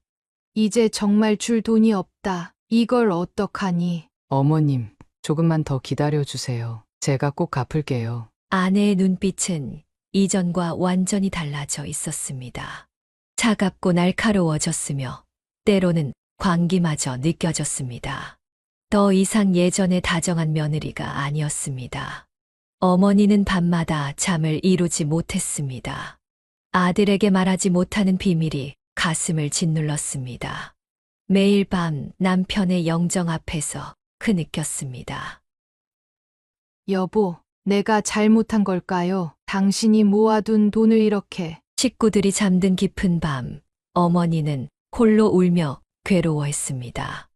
이제 정말 줄 돈이 없다. 이걸 어떡하니? 어머님, 조금만 더 기다려주세요. 제가 꼭 갚을게요. 아내의 눈빛은 이전과 완전히 달라져 있었습니다. 차갑고 날카로워졌으며 때로는 광기마저 느껴졌습니다. 더 이상 예전의 다정한 며느리가 아니었습니다. 어머니는 밤마다 잠을 이루지 못했습니다. 아들에게 말하지 못하는 비밀이 가슴을 짓눌렀습니다. 매일 밤 남편의 영정 앞에서 흐느꼈습니다. 여보, 내가 잘못한 걸까요? 당신이 모아둔 돈을 이렇게. 식구들이 잠든 깊은 밤, 어머니는 홀로 울며 괴로워했습니다.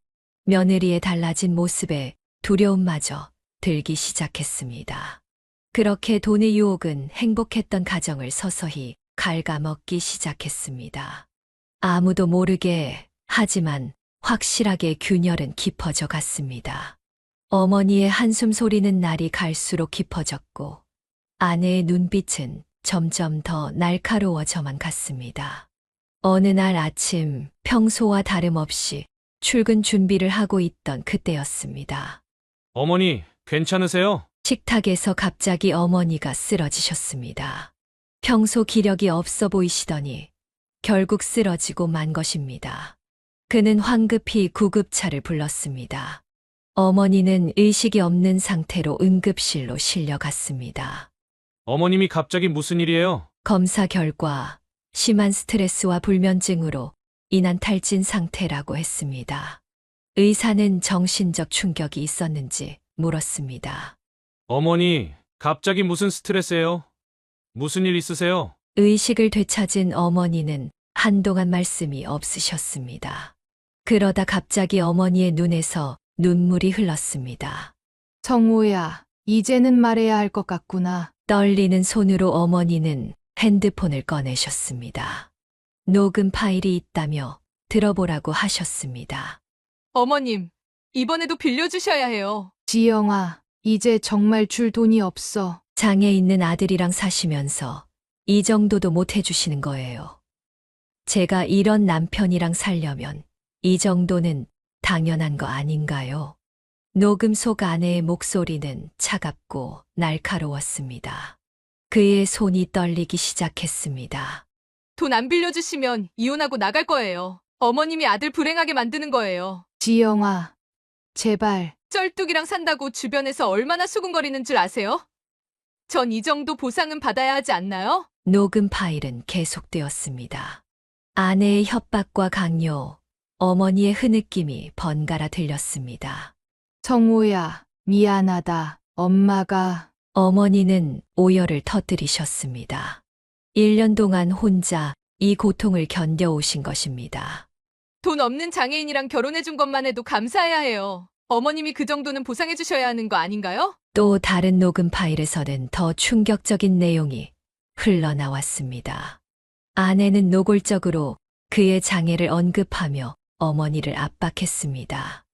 며느리의 달라진 모습에 두려움마저 들기 시작했습니다. 그렇게 돈의 유혹은 행복했던 가정을 서서히 갉아먹기 시작했습니다. 아무도 모르게, 하지만 확실하게 균열은 깊어져 갔습니다. 어머니의 한숨 소리는 날이 갈수록 깊어졌고, 아내의 눈빛은 점점 더 날카로워져만 갔습니다. 어느 날 아침, 평소와 다름없이 출근 준비를 하고 있던 그때였습니다. 어머니, 괜찮으세요? 식탁에서 갑자기 어머니가 쓰러지셨습니다. 평소 기력이 없어 보이시더니 결국 쓰러지고 만 것입니다. 그는 황급히 구급차를 불렀습니다. 어머니는 의식이 없는 상태로 응급실로 실려갔습니다. 어머님이 갑자기 무슨 일이에요? 검사 결과 심한 스트레스와 불면증으로 인한 탈진 상태라고 했습니다. 의사는 정신적 충격이 있었는지 물었습니다. 어머니, 갑자기 무슨 스트레스예요? 무슨 일 있으세요? 의식을 되찾은 어머니는 한동안 말씀이 없으셨습니다. 그러다 갑자기 어머니의 눈에서 눈물이 흘렀습니다. 성우야, 이제는 말해야 할 것 같구나. 떨리는 손으로 어머니는 핸드폰을 꺼내셨습니다. 녹음 파일이 있다며 들어보라고 하셨습니다. 어머님, 이번에도 빌려주셔야 해요. 지영아, 이제 정말 줄 돈이 없어. 장애 있는 아들이랑 사시면서 이 정도도 못 해주시는 거예요. 제가 이런 남편이랑 살려면 이 정도는 당연한 거 아닌가요? 녹음 속 아내의 목소리는 차갑고 날카로웠습니다. 그의 손이 떨리기 시작했습니다. 돈 안 빌려주시면 이혼하고 나갈 거예요. 어머님이 아들 불행하게 만드는 거예요. 지영아, 제발. 쩔뚝이랑 산다고 주변에서 얼마나 수군거리는 줄 아세요? 전 이 정도 보상은 받아야 하지 않나요? 녹음 파일은 계속되었습니다. 아내의 협박과 강요, 어머니의 흐느낌이 번갈아 들렸습니다. 성우야, 미안하다. 엄마가. 어머니는 오열을 터뜨리셨습니다. 1년 동안 혼자 이 고통을 견뎌오신 것입니다. 돈 없는 장애인이랑 결혼해준 것만 해도 감사해야 해요. 어머님이 그 정도는 보상해 주셔야 하는 거 아닌가요? 또 다른 녹음 파일에서는 더 충격적인 내용이 흘러나왔습니다. 아내는 노골적으로 그의 장애를 언급하며 어머니를 압박했습니다.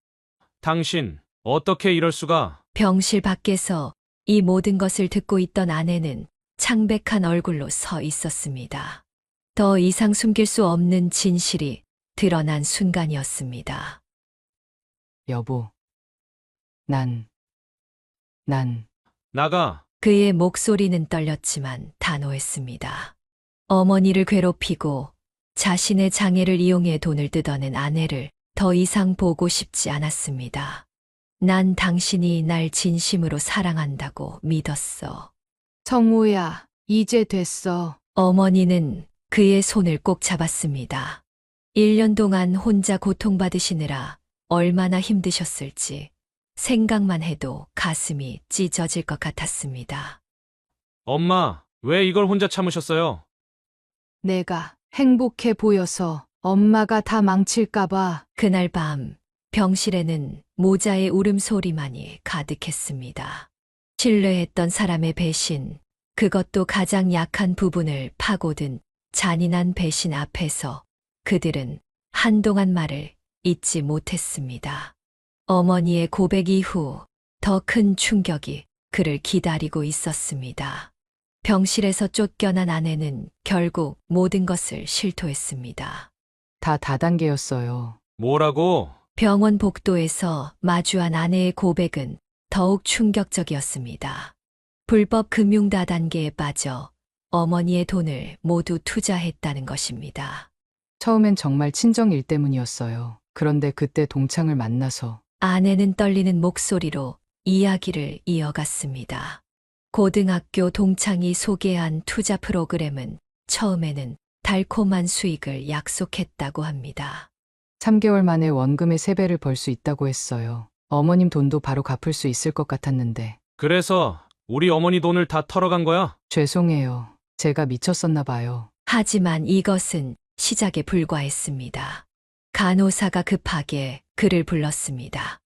당신, 어떻게 이럴 수가? 병실 밖에서 이 모든 것을 듣고 있던 아내는 창백한 얼굴로 서 있었습니다. 더 이상 숨길 수 없는 진실이 드러난 순간이었습니다. 여보. 난 나가. 그의 목소리는 떨렸지만 단호했습니다. 어머니를 괴롭히고 자신의 장애를 이용해 돈을 뜯어낸 아내를 더 이상 보고 싶지 않았습니다. 난 당신이 날 진심으로 사랑한다고 믿었어. 성우야, 이제 됐어. 어머니는 그의 손을 꼭 잡았습니다. 1년 동안 혼자 고통받으시느라 얼마나 힘드셨을지 생각만 해도 가슴이 찢어질 것 같았습니다. 엄마, 왜 이걸 혼자 참으셨어요? 내가 행복해 보여서 엄마가 다 망칠까봐. 그날 밤 병실에는 모자의 울음소리만이 가득했습니다. 신뢰했던 사람의 배신, 그것도 가장 약한 부분을 파고든 잔인한 배신 앞에서 그들은 한동안 말을 잇지 못했습니다. 어머니의 고백 이후 더 큰 충격이 그를 기다리고 있었습니다. 병실에서 쫓겨난 아내는 결국 모든 것을 실토했습니다. 다 다단계였어요. 뭐라고? 병원 복도에서 마주한 아내의 고백은 더욱 충격적이었습니다. 불법 금융 다단계에 빠져 어머니의 돈을 모두 투자했다는 것입니다. 처음엔 정말 친정 일 때문이었어요. 그런데 그때 동창을 만나서 아내는 떨리는 목소리로 이야기를 이어갔습니다. 고등학교 동창이 소개한 투자 프로그램은 처음에는 달콤한 수익을 약속했다고 합니다. 3개월 만에 원금의 3배를 벌 수 있다고 했어요. 어머님 돈도 바로 갚을 수 있을 것 같았는데. 그래서 우리 어머니 돈을 다 털어간 거야? 죄송해요. 제가 미쳤었나 봐요. 하지만 이것은 시작에 불과했습니다. 간호사가 급하게 그를 불렀습니다.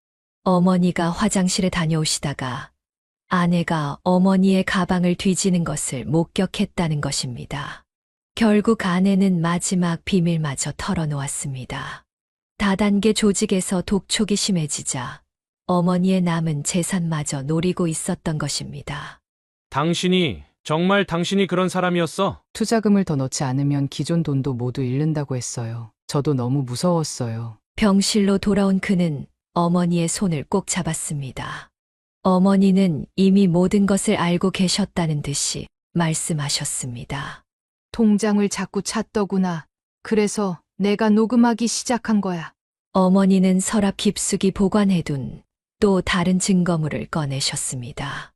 어머니가 화장실에 다녀오시다가 아내가 어머니의 가방을 뒤지는 것을 목격했다는 것입니다. 결국 아내는 마지막 비밀마저 털어놓았습니다. 다단계 조직에서 독촉이 심해지자 어머니의 남은 재산마저 노리고 있었던 것입니다. 정말 당신이 그런 사람이었어? 투자금을 더 넣지 않으면 기존 돈도 모두 잃는다고 했어요. 저도 너무 무서웠어요. 병실로 돌아온 그는 어머니의 손을 꼭 잡았습니다. 어머니는 이미 모든 것을 알고 계셨다는 듯이 말씀하셨습니다. 통장을 자꾸 찾더구나. 그래서 내가 녹음하기 시작한 거야. 어머니는 서랍 깊숙이 보관해둔 또 다른 증거물을 꺼내셨습니다.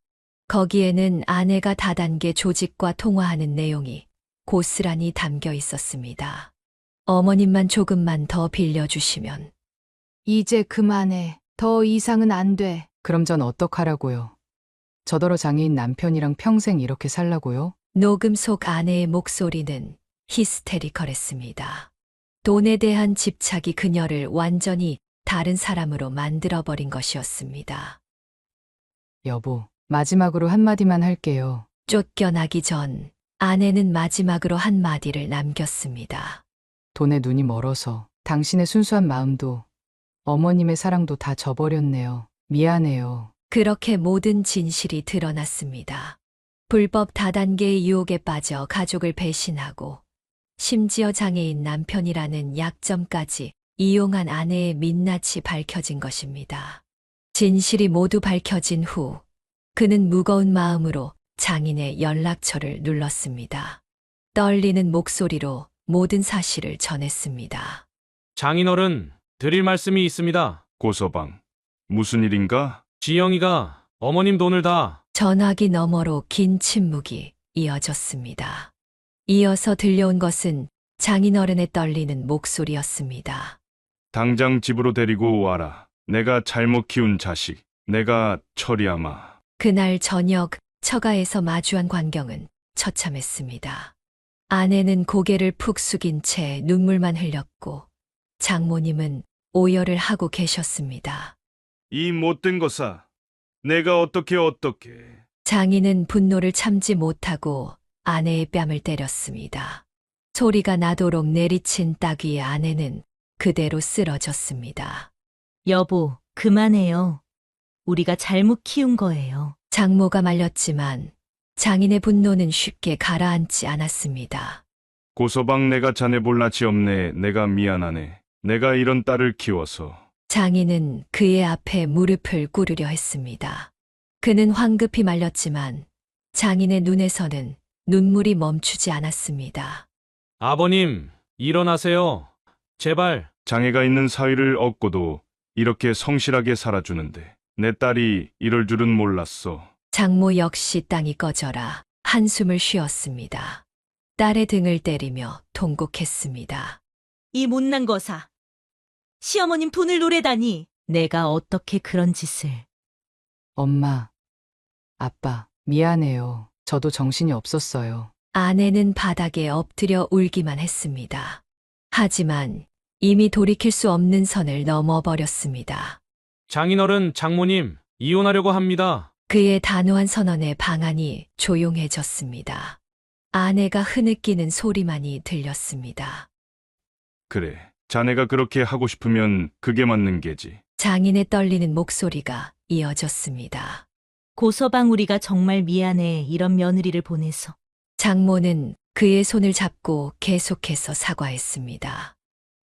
거기에는 아내가 다단계 조직과 통화하는 내용이 고스란히 담겨 있었습니다. 어머님만 조금만 더 빌려주시면. 이제 그만해. 더 이상은 안 돼. 그럼 전 어떡하라고요? 저더러 장애인 남편이랑 평생 이렇게 살라고요? 녹음 속 아내의 목소리는 히스테리컬했습니다. 돈에 대한 집착이 그녀를 완전히 다른 사람으로 만들어버린 것이었습니다. 여보, 마지막으로 한마디만 할게요. 쫓겨나기 전 아내는 마지막으로 한마디를 남겼습니다. 돈에 눈이 멀어서 당신의 순수한 마음도 어머님의 사랑도 다 저버렸네요. 미안해요. 그렇게 모든 진실이 드러났습니다. 불법 다단계의 유혹에 빠져 가족을 배신하고 심지어 장애인 남편이라는 약점까지 이용한 아내의 민낯이 밝혀진 것입니다. 진실이 모두 밝혀진 후 그는 무거운 마음으로 장인의 연락처를 눌렀습니다. 떨리는 목소리로 모든 사실을 전했습니다. 장인어른, 드릴 말씀이 있습니다. 고서방, 무슨 일인가? 지영이가 어머님 돈을 다. 전화기 너머로 긴 침묵이 이어졌습니다. 이어서 들려온 것은 장인어른의 떨리는 목소리였습니다. 당장 집으로 데리고 와라. 내가 잘못 키운 자식. 내가 처리하마. 그날 저녁 처가에서 마주한 광경은 처참했습니다. 아내는 고개를 푹 숙인 채 눈물만 흘렸고 장모님은 오열을 하고 계셨습니다. 이 못된 것아. 내가 어떻게. 장인은 분노를 참지 못하고 아내의 뺨을 때렸습니다. 소리가 나도록 내리친 딱 위에 아내는 그대로 쓰러졌습니다. 여보, 그만해요. 우리가 잘못 키운 거예요. 장모가 말렸지만 장인의 분노는 쉽게 가라앉지 않았습니다. 고서방, 내가 자네 볼 낯이 없네. 내가 미안하네. 내가 이런 딸을 키워서. 장인은 그의 앞에 무릎을 꿇으려 했습니다. 그는 황급히 말렸지만 장인의 눈에서는 눈물이 멈추지 않았습니다. 아버님, 일어나세요. 제발. 장애가 있는 사위를 얻고도 이렇게 성실하게 살아주는데 내 딸이 이럴 줄은 몰랐어. 장모 역시 땅이 꺼져라 한숨을 쉬었습니다. 딸의 등을 때리며 통곡했습니다. 이 못난 거사. 시어머님 돈을 노래다니. 내가 어떻게 그런 짓을. 엄마, 아빠, 미안해요. 저도 정신이 없었어요. 아내는 바닥에 엎드려 울기만 했습니다. 하지만 이미 돌이킬 수 없는 선을 넘어버렸습니다. 장인어른, 장모님, 이혼하려고 합니다. 그의 단호한 선언에 방안이 조용해졌습니다. 아내가 흐느끼는 소리만이 들렸습니다. 그래, 자네가 그렇게 하고 싶으면 그게 맞는 게지. 장인의 떨리는 목소리가 이어졌습니다. 고서방 우리가 정말 미안해. 이런 며느리를 보내서. 장모는 그의 손을 잡고 계속해서 사과했습니다.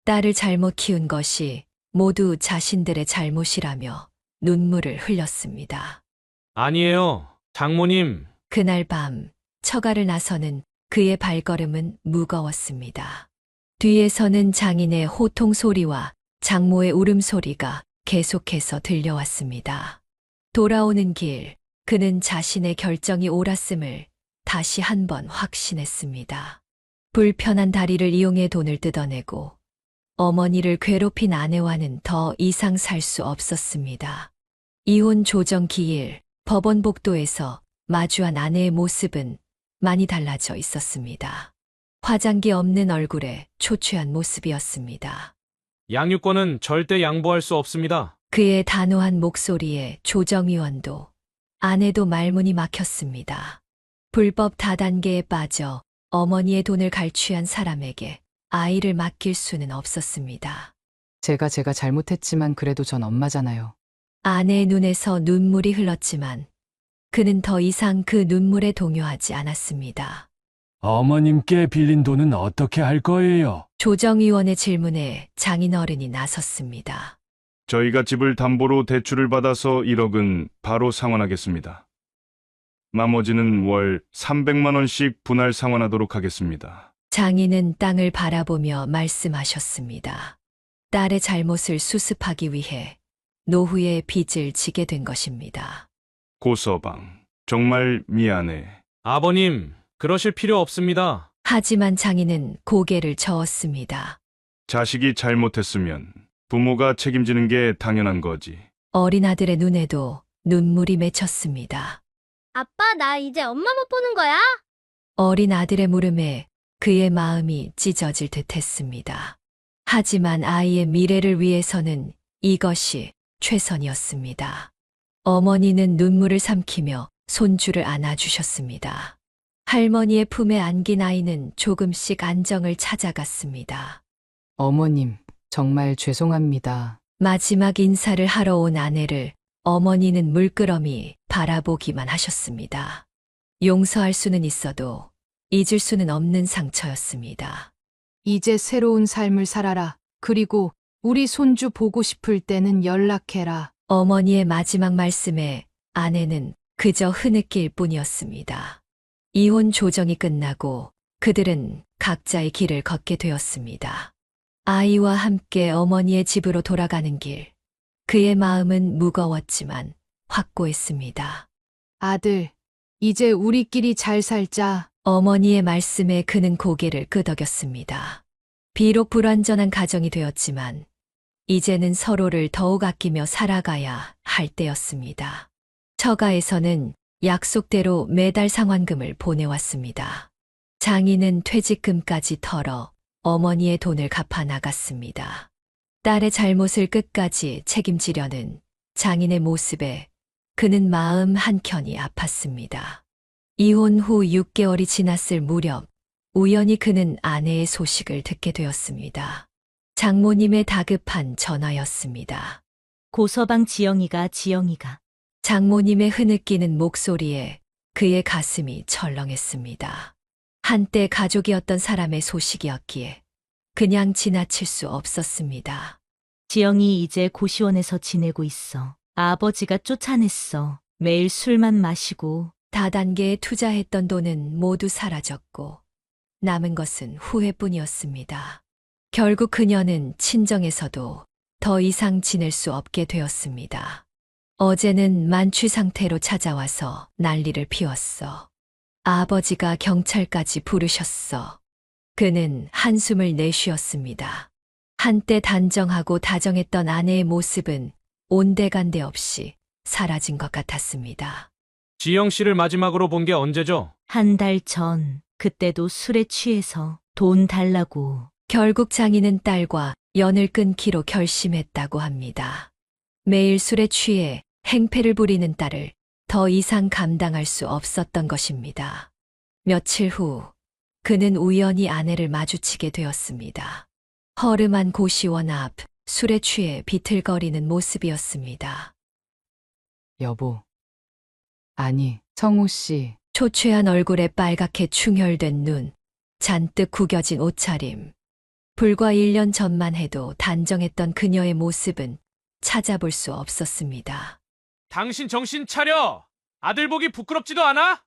딸을 잘못 키운 것이 모두 자신들의 잘못이라며 눈물을 흘렸습니다. 아니에요. 장모님. 그날 밤 처가를 나서는 그의 발걸음은 무거웠습니다. 뒤에서는 장인의 호통 소리와 장모의 울음소리가 계속해서 들려왔습니다. 돌아오는 길, 그는 자신의 결정이 옳았음을 다시 한번 확신했습니다. 불편한 다리를 이용해 돈을 뜯어내고 어머니를 괴롭힌 아내와는 더 이상 살 수 없었습니다. 이혼 조정 기일, 법원 복도에서 마주한 아내의 모습은 많이 달라져 있었습니다. 화장기 없는 얼굴에 초췌한 모습이었습니다. 양육권은 절대 양보할 수 없습니다. 그의 단호한 목소리에 조정위원도 아내도 말문이 막혔습니다. 불법 다단계에 빠져 어머니의 돈을 갈취한 사람에게 아이를 맡길 수는 없었습니다. 제가 잘못했지만 그래도 전 엄마잖아요. 아내의 눈에서 눈물이 흘렀지만 그는 더 이상 그 눈물에 동요하지 않았습니다. 어머님께 빌린 돈은 어떻게 할 거예요? 조정위원의 질문에 장인어른이 나섰습니다. 저희가 집을 담보로 대출을 받아서 1억은 바로 상환하겠습니다. 나머지는 월 300만 원씩 분할 상환하도록 하겠습니다. 장인은 땅을 바라보며 말씀하셨습니다. 딸의 잘못을 수습하기 위해 노후의 빚을 지게 된 것입니다. 고서방, 정말 미안해. 아버님, 그러실 필요 없습니다. 하지만 장인은 고개를 저었습니다. 자식이 잘못했으면 부모가 책임지는 게 당연한 거지. 어린 아들의 눈에도 눈물이 맺혔습니다. 아빠, 나 이제 엄마 못 보는 거야? 어린 아들의 물음에 그의 마음이 찢어질 듯 했습니다. 하지만 아이의 미래를 위해서는 이것이 최선이었습니다. 어머니는 눈물을 삼키며 손주를 안아주셨습니다. 할머니의 품에 안긴 아이는 조금씩 안정을 찾아갔습니다. 어머님, 정말 죄송합니다. 마지막 인사를 하러 온 아내를 어머니는 물끄러미 바라보기만 하셨습니다. 용서할 수는 있어도 잊을 수는 없는 상처였습니다. 이제 새로운 삶을 살아라. 그리고 우리 손주 보고 싶을 때는 연락해라. 어머니의 마지막 말씀에 아내는 그저 흐느낄 뿐이었습니다. 이혼 조정이 끝나고 그들은 각자의 길을 걷게 되었습니다. 아이와 함께 어머니의 집으로 돌아가는 길. 그의 마음은 무거웠지만 확고했습니다. 아들, 이제 우리끼리 잘 살자. 어머니의 말씀에 그는 고개를 끄덕였습니다. 비록 불완전한 가정이 되었지만 이제는 서로를 더욱 아끼며 살아가야 할 때였습니다. 처가에서는 약속대로 매달 상환금을 보내왔습니다. 장인은 퇴직금까지 털어 어머니의 돈을 갚아 나갔습니다. 딸의 잘못을 끝까지 책임지려는 장인의 모습에 그는 마음 한켠이 아팠습니다. 이혼 후 6개월이 지났을 무렵 우연히 그는 아내의 소식을 듣게 되었습니다. 장모님의 다급한 전화였습니다. 고서방 지영이가. 장모님의 흐느끼는 목소리에 그의 가슴이 철렁했습니다. 한때 가족이었던 사람의 소식이었기에 그냥 지나칠 수 없었습니다. 지영이 이제 고시원에서 지내고 있어. 아버지가 쫓아냈어. 매일 술만 마시고 다단계에 투자했던 돈은 모두 사라졌고 남은 것은 후회뿐이었습니다. 결국 그녀는 친정에서도 더 이상 지낼 수 없게 되었습니다. 어제는 만취 상태로 찾아와서 난리를 피웠어. 아버지가 경찰까지 부르셨어. 그는 한숨을 내쉬었습니다. 한때 단정하고 다정했던 아내의 모습은 온데간데 없이 사라진 것 같았습니다. 지영 씨를 마지막으로 본 게 언제죠? 한 달 전, 그때도 술에 취해서 돈 달라고. 결국 장인은 딸과 연을 끊기로 결심했다고 합니다. 매일 술에 취해 행패를 부리는 딸을 더 이상 감당할 수 없었던 것입니다. 며칠 후 그는 우연히 아내를 마주치게 되었습니다. 허름한 고시원 앞 술에 취해 비틀거리는 모습이었습니다. 여보. 아니, 성우 씨. 초췌한 얼굴에 빨갛게 충혈된 눈, 잔뜩 구겨진 옷차림. 불과 1년 전만 해도 단정했던 그녀의 모습은 찾아볼 수 없었습니다. 당신 정신 차려! 아들 보기 부끄럽지도 않아?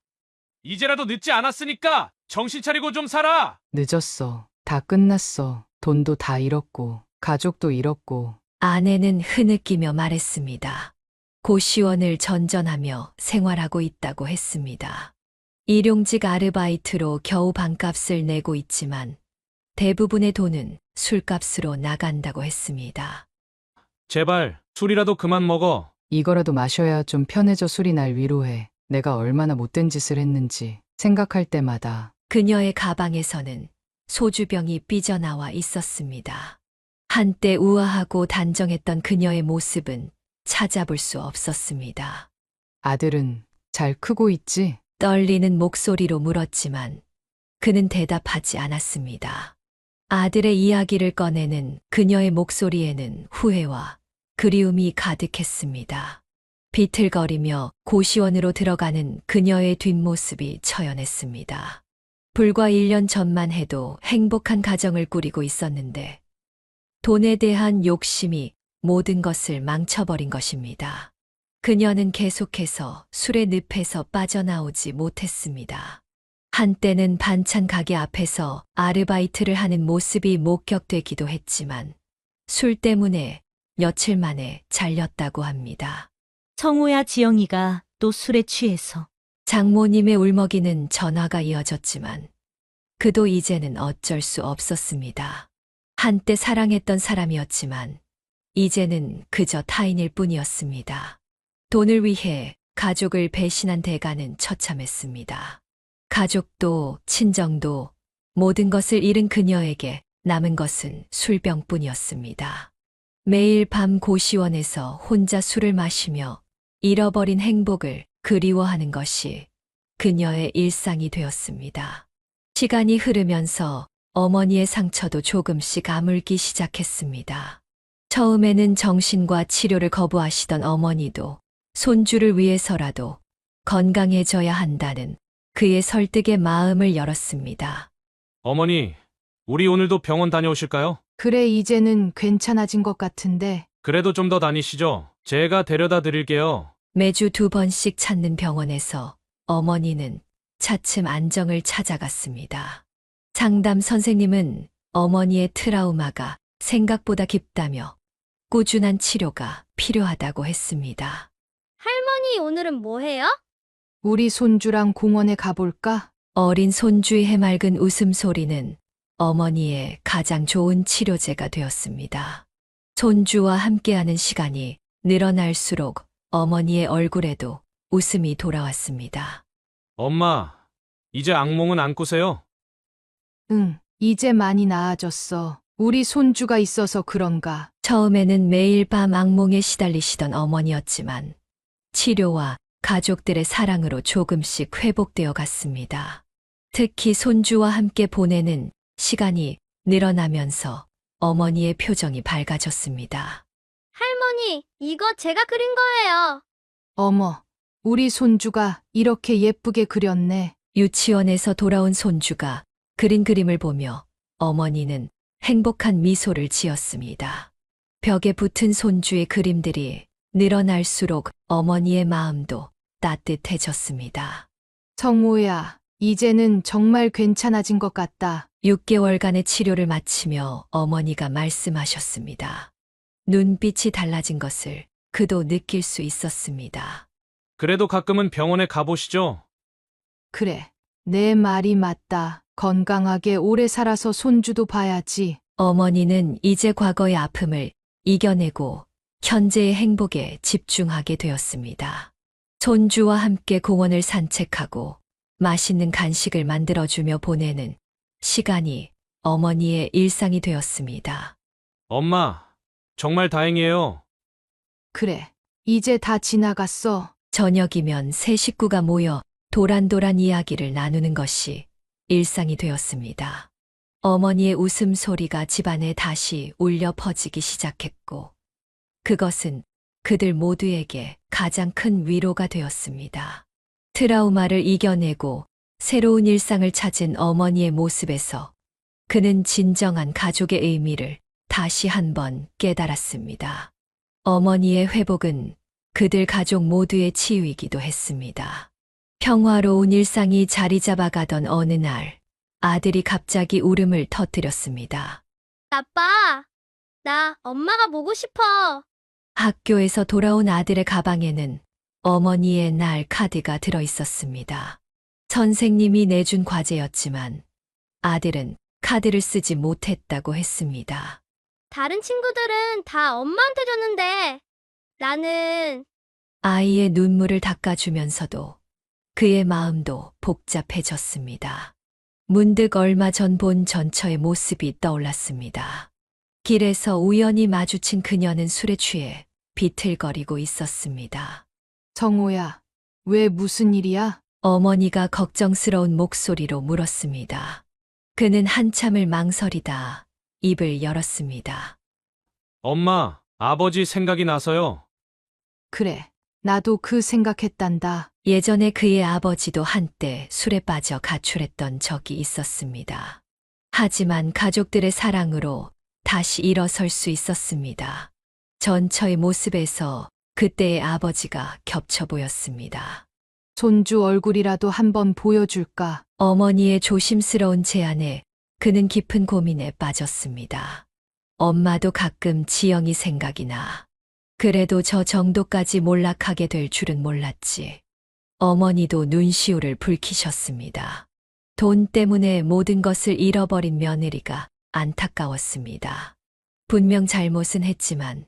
이제라도 늦지 않았으니까 정신 차리고 좀 살아! 늦었어. 다 끝났어. 돈도 다 잃었고, 가족도 잃었고. 아내는 흐느끼며 말했습니다. 고시원을 전전하며 생활하고 있다고 했습니다. 일용직 아르바이트로 겨우 반값을 내고 있지만 대부분의 돈은 술값으로 나간다고 했습니다. 제발 술이라도 그만 먹어. 이거라도 마셔야 좀 편해져. 술이 날 위로해. 내가 얼마나 못된 짓을 했는지 생각할 때마다. 그녀의 가방에서는 소주병이 삐져나와 있었습니다. 한때 우아하고 단정했던 그녀의 모습은 찾아볼 수 없었습니다. 아들은 잘 크고 있지? 떨리는 목소리로 물었지만 그는 대답하지 않았습니다. 아들의 이야기를 꺼내는 그녀의 목소리에는 후회와 그리움이 가득했습니다. 비틀거리며 고시원으로 들어가는 그녀의 뒷모습이 처연했습니다. 불과 1년 전만 해도 행복한 가정을 꾸리고 있었는데 돈에 대한 욕심이 모든 것을 망쳐버린 것입니다. 그녀는 계속해서 술의 늪에서 빠져나오지 못했습니다. 한때는 반찬 가게 앞에서 아르바이트를 하는 모습이 목격되기도 했지만 술 때문에 며칠 만에 잘렸다고 합니다. 성우야, 지영이가 또 술에 취해서. 장모님의 울먹이는 전화가 이어졌지만 그도 이제는 어쩔 수 없었습니다. 한때 사랑했던 사람이었지만 이제는 그저 타인일 뿐이었습니다. 돈을 위해 가족을 배신한 대가는 처참했습니다. 가족도 친정도 모든 것을 잃은 그녀에게 남은 것은 술병뿐이었습니다. 매일 밤 고시원에서 혼자 술을 마시며 잃어버린 행복을 그리워하는 것이 그녀의 일상이 되었습니다. 시간이 흐르면서 어머니의 상처도 조금씩 아물기 시작했습니다. 처음에는 정신과 치료를 거부하시던 어머니도 손주를 위해서라도 건강해져야 한다는 그의 설득에 마음을 열었습니다. 어머니, 우리 오늘도 병원 다녀오실까요? 그래, 이제는 괜찮아진 것 같은데. 그래도 좀 더 다니시죠. 제가 데려다 드릴게요. 매주 2번씩 찾는 병원에서 어머니는 차츰 안정을 찾아갔습니다. 상담 선생님은 어머니의 트라우마가 생각보다 깊다며 꾸준한 치료가 필요하다고 했습니다. 할머니, 오늘은 뭐 해요? 우리 손주랑 공원에 가볼까? 어린 손주의 해맑은 웃음소리는 어머니의 가장 좋은 치료제가 되었습니다. 손주와 함께하는 시간이 늘어날수록 어머니의 얼굴에도 웃음이 돌아왔습니다. 엄마, 이제 악몽은 안 꾸세요? 응, 이제 많이 나아졌어. 우리 손주가 있어서 그런가. 처음에는 매일 밤 악몽에 시달리시던 어머니였지만 치료와 가족들의 사랑으로 조금씩 회복되어 갔습니다. 특히 손주와 함께 보내는 시간이 늘어나면서 어머니의 표정이 밝아졌습니다. 할머니, 이거 제가 그린 거예요. 어머, 우리 손주가 이렇게 예쁘게 그렸네. 유치원에서 돌아온 손주가 그린 그림을 보며 어머니는 행복한 미소를 지었습니다. 벽에 붙은 손주의 그림들이 늘어날수록 어머니의 마음도 따뜻해졌습니다. 성우야, 이제는 정말 괜찮아진 것 같다. 6개월간의 치료를 마치며 어머니가 말씀하셨습니다. 눈빛이 달라진 것을 그도 느낄 수 있었습니다. 그래도 가끔은 병원에 가보시죠. 그래, 내 말이 맞다. 건강하게 오래 살아서 손주도 봐야지. 어머니는 이제 과거의 아픔을 이겨내고 현재의 행복에 집중하게 되었습니다. 손주와 함께 공원을 산책하고 맛있는 간식을 만들어주며 보내는 시간이 어머니의 일상이 되었습니다. 엄마, 정말 다행이에요. 그래, 이제 다 지나갔어. 저녁이면 세 식구가 모여 도란도란 이야기를 나누는 것이 일상이 되었습니다. 어머니의 웃음소리가 집안에 다시 울려 퍼지기 시작했고, 그것은 그들 모두에게 가장 큰 위로가 되었습니다. 트라우마를 이겨내고 새로운 일상을 찾은 어머니의 모습에서 그는 진정한 가족의 의미를 다시 한번 깨달았습니다. 어머니의 회복은 그들 가족 모두의 치유이기도 했습니다. 평화로운 일상이 자리 잡아가던 어느 날, 아들이 갑자기 울음을 터뜨렸습니다. 아빠, 나 엄마가 보고 싶어. 학교에서 돌아온 아들의 가방에는 어머니의 날 카드가 들어 있었습니다. 선생님이 내준 과제였지만 아들은 카드를 쓰지 못했다고 했습니다. 다른 친구들은 다 엄마한테 줬는데 나는 아이의 눈물을 닦아주면서도 그의 마음도 복잡해졌습니다. 문득 얼마 전 본 전처의 모습이 떠올랐습니다. 길에서 우연히 마주친 그녀는 술에 취해 비틀거리고 있었습니다. 성우야, 왜 무슨 일이야? 어머니가 걱정스러운 목소리로 물었습니다. 그는 한참을 망설이다 입을 열었습니다. 엄마, 아버지 생각이 나서요. 그래, 나도 그 생각했단다. 예전에 그의 아버지도 한때 술에 빠져 가출했던 적이 있었습니다. 하지만 가족들의 사랑으로 다시 일어설 수 있었습니다. 전처의 모습에서 그때의 아버지가 겹쳐 보였습니다. 손주 얼굴이라도 한번 보여줄까? 어머니의 조심스러운 제안에 그는 깊은 고민에 빠졌습니다. 엄마도 가끔 지영이 생각이 나. 그래도 저 정도까지 몰락하게 될 줄은 몰랐지. 어머니도 눈시울을 붉히셨습니다. 돈 때문에 모든 것을 잃어버린 며느리가 안타까웠습니다. 분명 잘못은 했지만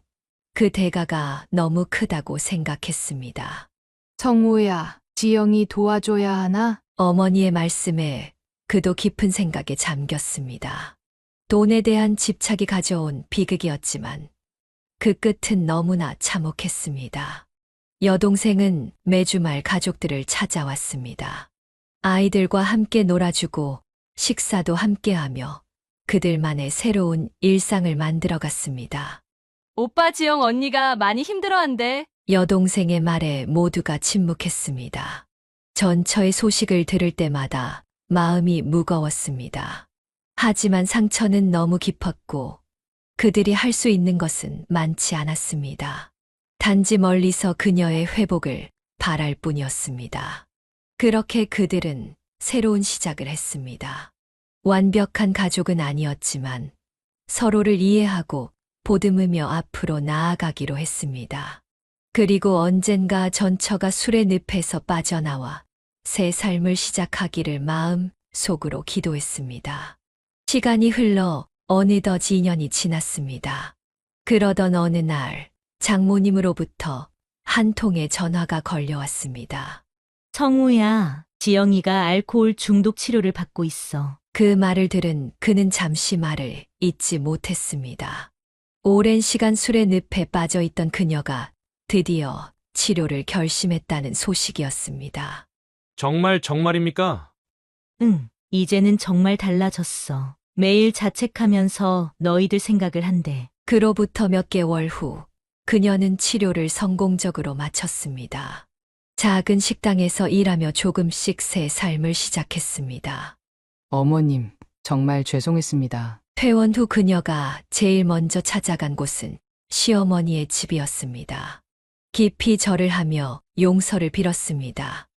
그 대가가 너무 크다고 생각했습니다. 성우야, 지영이 도와줘야 하나? 어머니의 말씀에 그도 깊은 생각에 잠겼습니다. 돈에 대한 집착이 가져온 비극이었지만 그 끝은 너무나 참혹했습니다. 여동생은 매주 말 가족들을 찾아왔습니다. 아이들과 함께 놀아주고 식사도 함께하며 그들만의 새로운 일상을 만들어갔습니다. 오빠 지영 언니가 많이 힘들어한대. 여동생의 말에 모두가 침묵했습니다. 전처의 소식을 들을 때마다 마음이 무거웠습니다. 하지만 상처는 너무 깊었고 그들이 할 수 있는 것은 많지 않았습니다. 단지 멀리서 그녀의 회복을 바랄 뿐이었습니다. 그렇게 그들은 새로운 시작을 했습니다. 완벽한 가족은 아니었지만 서로를 이해하고 보듬으며 앞으로 나아가기로 했습니다. 그리고 언젠가 전처가 술의 늪에서 빠져나와 새 삶을 시작하기를 마음 속으로 기도했습니다. 시간이 흘러 어느덧 2년이 지났습니다. 그러던 어느 날 장모님으로부터 한 통의 전화가 걸려왔습니다. 성우야, 지영이가 알코올 중독 치료를 받고 있어. 그 말을 들은 그는 잠시 말을 잇지 못했습니다. 오랜 시간 술의 늪에 빠져있던 그녀가 드디어 치료를 결심했다는 소식이었습니다. 정말입니까? 응, 이제는 정말 달라졌어. 매일 자책하면서 너희들 생각을 한대. 그로부터 몇 개월 후 그녀는 치료를 성공적으로 마쳤습니다. 작은 식당에서 일하며 조금씩 새 삶을 시작했습니다. 어머님, 정말 죄송했습니다. 퇴원 후 그녀가 제일 먼저 찾아간 곳은 시어머니의 집이었습니다. 깊이 절을 하며 용서를 빌었습니다.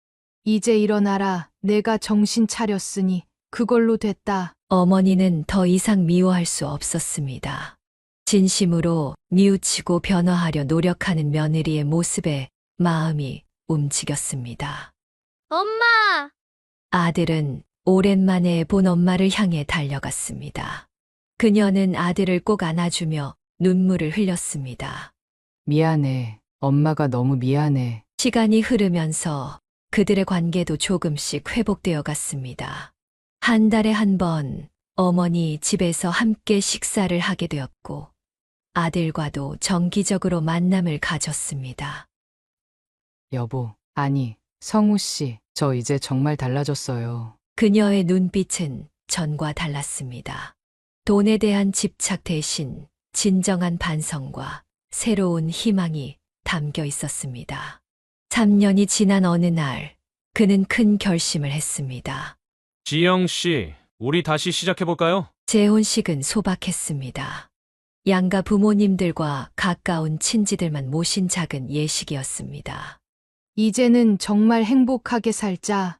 이제 일어나라. 내가 정신 차렸으니 그걸로 됐다. 어머니는 더 이상 미워할 수 없었습니다. 진심으로 뉘우치고 변화하려 노력하는 며느리의 모습에 마음이 움직였습니다. 엄마! 아들은 오랜만에 본 엄마를 향해 달려갔습니다. 그녀는 아들을 꼭 안아주며 눈물을 흘렸습니다. 미안해. 엄마가 너무 미안해. 시간이 흐르면서 그들의 관계도 조금씩 회복되어 갔습니다. 한 달에 한 번 어머니 집에서 함께 식사를 하게 되었고 아들과도 정기적으로 만남을 가졌습니다. 여보, 아니, 성우 씨, 저 이제 정말 달라졌어요. 그녀의 눈빛은 전과 달랐습니다. 돈에 대한 집착 대신 진정한 반성과 새로운 희망이 담겨 있었습니다. 3년이 지난 어느 날, 그는 큰 결심을 했습니다. 지영 씨, 우리 다시 시작해볼까요? 재혼식은 소박했습니다. 양가 부모님들과 가까운 친지들만 모신 작은 예식이었습니다. 이제는 정말 행복하게 살자.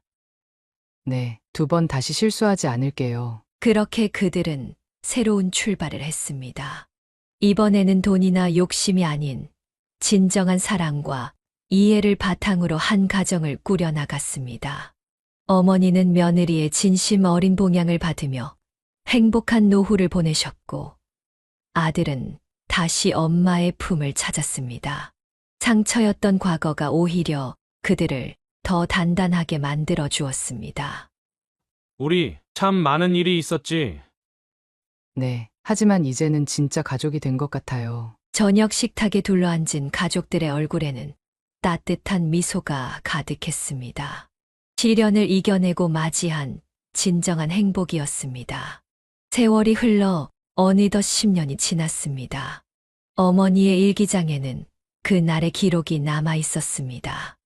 네, 2번 다시 실수하지 않을게요. 그렇게 그들은 새로운 출발을 했습니다. 이번에는 돈이나 욕심이 아닌 진정한 사랑과 이해를 바탕으로 한 가정을 꾸려나갔습니다. 어머니는 며느리의 진심 어린 봉양을 받으며 행복한 노후를 보내셨고 아들은 다시 엄마의 품을 찾았습니다. 상처였던 과거가 오히려 그들을 더 단단하게 만들어 주었습니다. 우리 참 많은 일이 있었지. 네, 하지만 이제는 진짜 가족이 된 것 같아요. 저녁 식탁에 둘러앉은 가족들의 얼굴에는 따뜻한 미소가 가득했습니다. 시련을 이겨내고 맞이한 진정한 행복이었습니다. 세월이 흘러 어느덧 10년이 지났습니다. 어머니의 일기장에는 그날의 기록이 남아 있었습니다.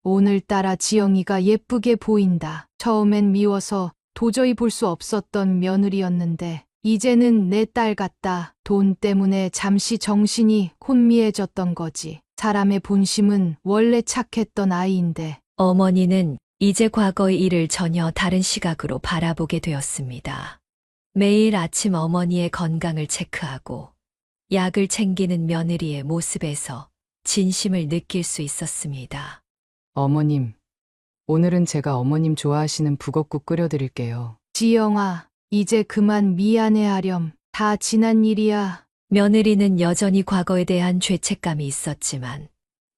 오늘따라 지영이가 예쁘게 보인다. 처음엔 미워서 도저히 볼 수 없었던 며느리였는데 이제는 내 딸 같다. 돈 때문에 잠시 정신이 혼미해졌던 거지. 사람의 본심은 원래 착했던 아이인데. 어머니는 이제 과거의 일을 전혀 다른 시각으로 바라보게 되었습니다. 매일 아침 어머니의 건강을 체크하고 약을 챙기는 며느리의 모습에서 진심을 느낄 수 있었습니다. 어머님, 오늘은 제가 어머님 좋아하시는 북엇국 끓여드릴게요. 지영아, 이제 그만 미안해하렴. 다 지난 일이야. 며느리는 여전히 과거에 대한 죄책감이 있었지만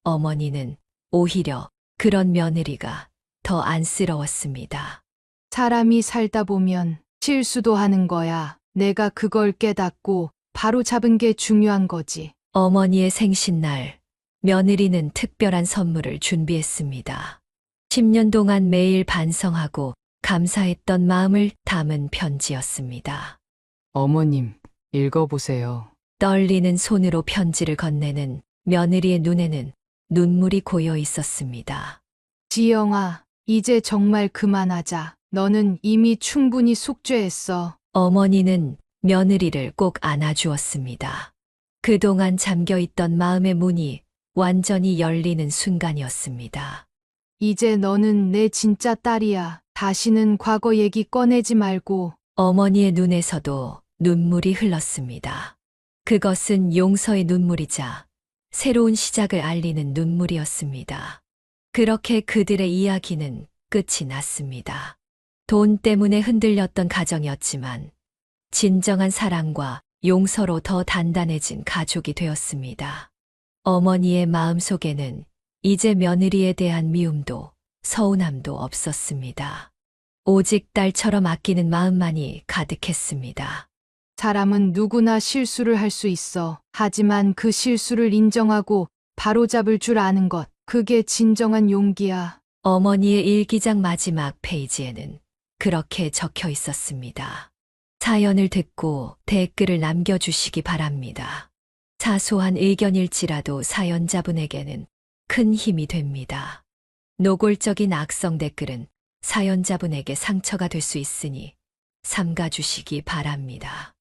어머니는 오히려 그런 며느리가 더 안쓰러웠습니다. 사람이 살다 보면 실수도 하는 거야. 내가 그걸 깨닫고 바로 잡은 게 중요한 거지. 어머니의 생신날, 며느리는 특별한 선물을 준비했습니다. 10년 동안 매일 반성하고 감사했던 마음을 담은 편지였습니다. 어머님, 읽어보세요. 떨리는 손으로 편지를 건네는 며느리의 눈에는 눈물이 고여 있었습니다. 지영아, 이제 정말 그만하자. 너는 이미 충분히 숙죄했어. 어머니는 며느리를 꼭 안아주었습니다. 그동안 잠겨있던 마음의 문이 완전히 열리는 순간이었습니다. 이제 너는 내 진짜 딸이야. 다시는 과거 얘기 꺼내지 말고. 어머니의 눈에서도 눈물이 흘렀습니다. 그것은 용서의 눈물이자 새로운 시작을 알리는 눈물이었습니다. 그렇게 그들의 이야기는 끝이 났습니다. 돈 때문에 흔들렸던 가정이었지만 진정한 사랑과 용서로 더 단단해진 가족이 되었습니다. 어머니의 마음속에는 이제 며느리에 대한 미움도 서운함도 없었습니다. 오직 딸처럼 아끼는 마음만이 가득했습니다. 사람은 누구나 실수를 할 수 있어. 하지만 그 실수를 인정하고 바로잡을 줄 아는 것, 그게 진정한 용기야. 어머니의 일기장 마지막 페이지에는 그렇게 적혀 있었습니다. 사연을 듣고 댓글을 남겨주시기 바랍니다. 사소한 의견일지라도 사연자분에게는 큰 힘이 됩니다. 노골적인 악성 댓글은 사연자분에게 상처가 될 수 있으니 삼가주시기 바랍니다.